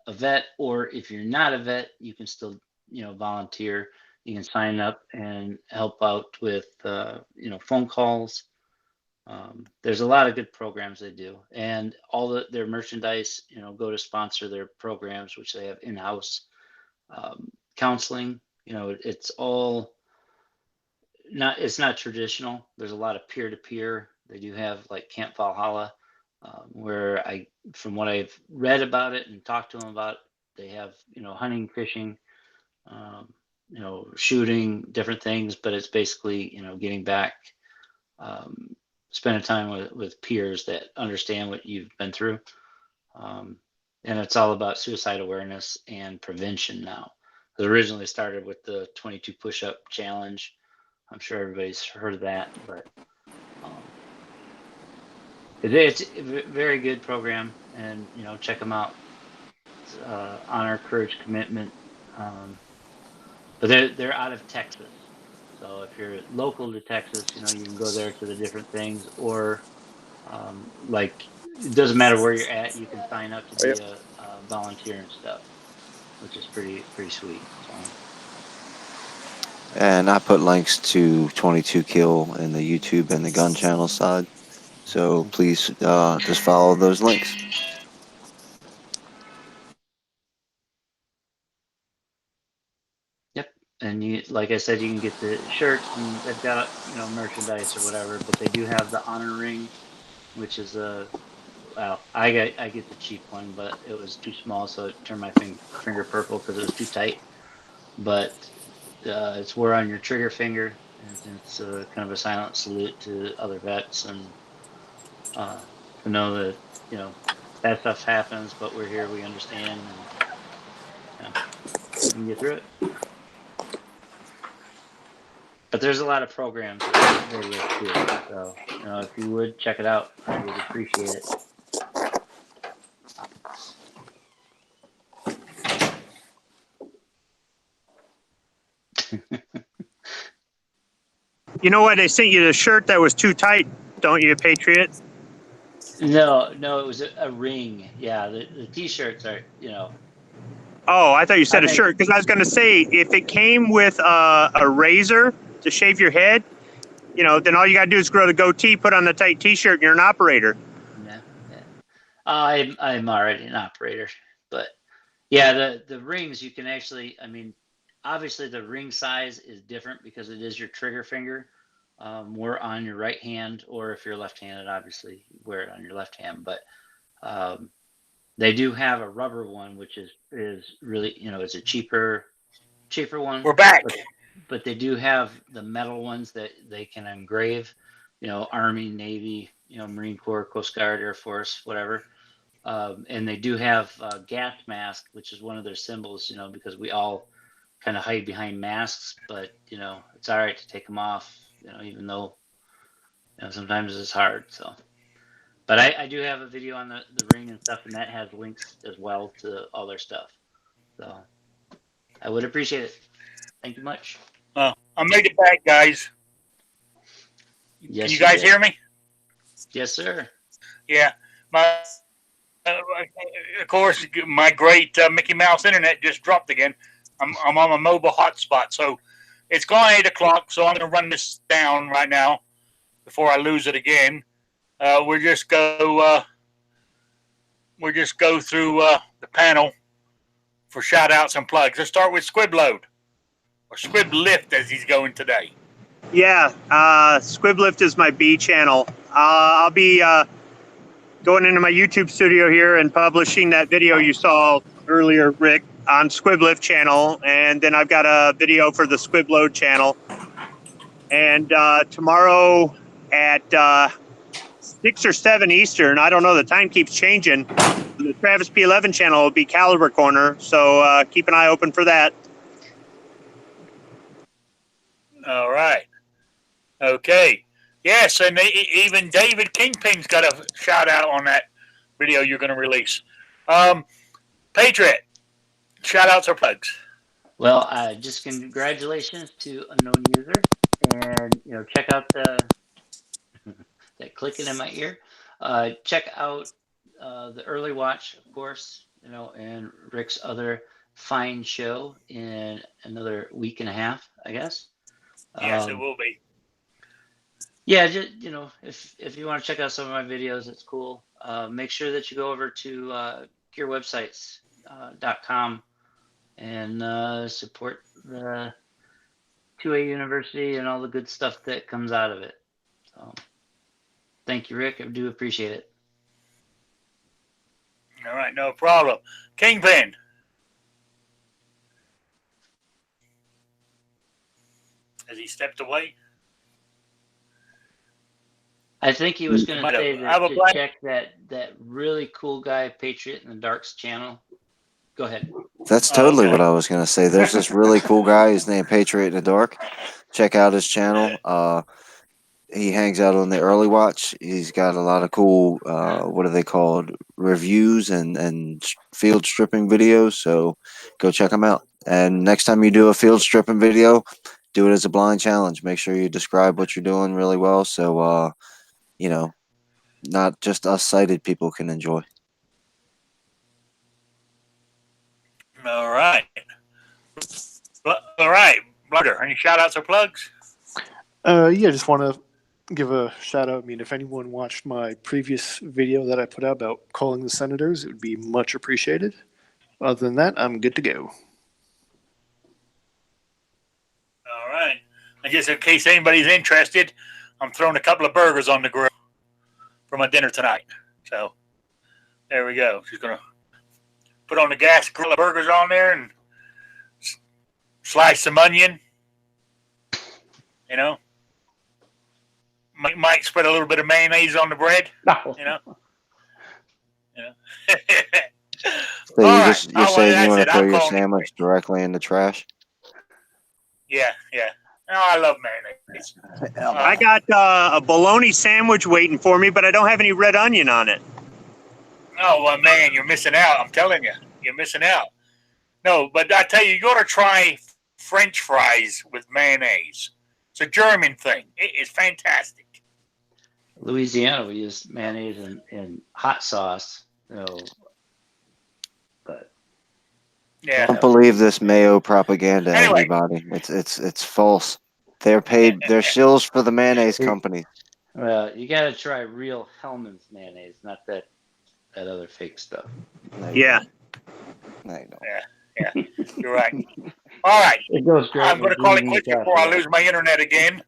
a vet or if you're not a vet, you can still volunteer. You can sign up and help out with phone calls. There's a lot of good programs they do, and all their merchandise go to sponsor their programs, which they have in-house counseling. It's all it's not traditional. There's a lot of peer-to-peer. They do have like Camp Valhalla, where from what I've read about it and talked to them about, they have hunting, fishing, shooting, different things, but it's basically getting back, spending time with peers that understand what you've been through, and it's all about suicide awareness and prevention now. It originally started with the 22 push-up challenge. I'm sure everybody's heard of that, but it's a very good program, and check them out. Honor, courage, commitment. But they're out of Texas, So if you're local to Texas, you know, you can go there to the different things, or like it doesn't matter where you're at, you can sign up to be a volunteer and stuff, which is pretty sweet. So. And I put links to 22 Kill in the YouTube and the gun channel side. So please just follow those links. Yep. And you, like I said, you can get the shirts, and they've got, you know, merchandise or whatever, but they do have the honor ring, which is well, I get the cheap one, but it was too small, so it turned my finger purple because it was too tight. But it's wear on your trigger finger, and it's kind of a silent salute to other vets, and to know that, you know, that stuff happens, but we're here, we understand, and you know, we can get through it. But there's a lot of programs that they live too, so you know, if you would check it out, I would appreciate it. You know what? They sent you the shirt that was too tight, don't you, Patriot? No, it was a ring. Yeah, the t-shirts are, you know. Oh, I thought you said I a think- shirt, because I was going to say, if it came with a razor to shave your head, you know, then all you got to do is grow the goatee, put on the tight T-shirt, and you're an operator. Yeah. I'm already an operator, but yeah, the rings you can actually, I mean, obviously the ring size is different because it is your trigger finger. We're on your right hand, or if you're left-handed, obviously wear it on your left hand. But they do have a rubber one, which is really, you know, it's a cheaper one. We're back. But they do have the metal ones that they can engrave, you know, Army, Navy, you know, Marine Corps, Coast Guard, Air Force, whatever. And they do have gas mask, which is one of their symbols, you know, because we all kind of hide behind masks, but you know, it's all right to take them off, you know, even though, you know, sometimes it's hard. So, but I do have a video on the ring and stuff, and that has links as well to all their stuff. So I would appreciate it. Thank you much. I made it back, guys. Yes, Can you guys hear me? Yes, sir. Yeah. Of course, my great Mickey Mouse internet just dropped again. I'm on a mobile hotspot, so it's gone 8 o'clock. So I'm going to run this down right now before I lose it again. We'll just go through the panel for shout outs and plugs. Let's start with Squibload, or Squiblift as he's going today. Yeah, Squiblift is my B channel. I'll be going into my YouTube studio here and publishing that video you saw earlier, Rick, on Squiblift channel, and then I've got a video for the Squibload channel. And tomorrow at 6 or 7 Eastern, I don't know, the time keeps changing, the Travis P11 channel will be Caliber Corner, so keep an eye open for that. All right. Okay. Yes, and even David Kingpin's got a shout out on that video you're going to release. Patriot, shout outs or plugs? Well, just congratulations to Unknown User, and you know, check out that clicking in my ear. Check out the Early Watch, of course, you know, and Rick's other fine show in another week and a half, I guess. Yes, it will be. Yeah, just, you know, if you want to check out some of my videos, it's cool. Make sure that you go over to gearwebsites.com and support the 2A University and all the good stuff that comes out of it. So, thank you, Rick. I do appreciate it. All right, no problem. Kingpin. Has he stepped away? I think he was going to say that to check that really cool guy, Patriot in the Darks channel. Go ahead. That's totally what I was going to say. There's this really cool guy. His name Patriot in the Dark. Check out his channel. He hangs out on the Early Watch. He's got a lot of cool, what are they called, reviews and field stripping videos. So go check him out. And next time you do a field stripping video, do it as a blind challenge. Make sure you describe what you're doing really well, so not just us sighted people can enjoy. All right. All right. Blogger, any shout outs or plugs? Yeah, just want to give a shout out. I mean, if anyone watched my previous video that I put out about calling the senators, it would be much appreciated. Other than that, I'm good to go. All right. I guess in case anybody's interested, I'm throwing a couple of burgers on the grill for my dinner tonight. So there we go. She's going to put on the gas, grill the burgers on there, and slice some onion. You know, might spread a little bit of mayonnaise on the bread. No. You know. So All you're right. saying you want to throw your calling sandwich directly in the trash? Yeah. Oh, I love mayonnaise. I got a bologna sandwich waiting for me, but I don't have any red onion on it. Oh, well, man, you're missing out. I'm telling you, you're missing out. No, but I tell you, you got to try French fries with mayonnaise. It's a German thing. It is fantastic. Louisiana, we use mayonnaise and hot sauce. But Yeah. Don't believe this Mayo propaganda, Anyway. everybody. It's false. They're paid. They're shills for the mayonnaise company. well, you got to try real Hellman's mayonnaise, not that other fake stuff. No, you Yeah. don't. No, you don't. Yeah, you're right. All right. It goes great. I'm going to call it quits before I lose. lose my internet again.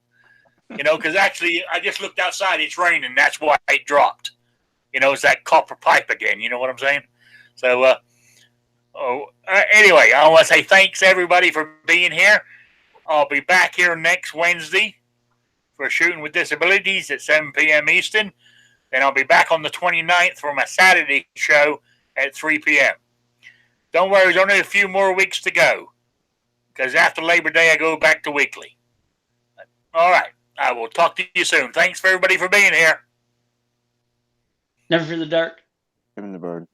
Because actually, I just looked outside. It's raining. That's why it dropped. It's that copper pipe again. You know what I'm saying? So, anyway, I want to say thanks, everybody, for being here. I'll be back here next Wednesday for Shooting with Disabilities at 7 p.m. Eastern. Then I'll be back on the 29th for my Saturday show at 3 p.m. Don't worry, there's only a few more weeks to go. Because after Labor Day, I go back to weekly. All right. I will talk to you soon. Thanks for everybody for being here. Never fear the dark. Give him the bird.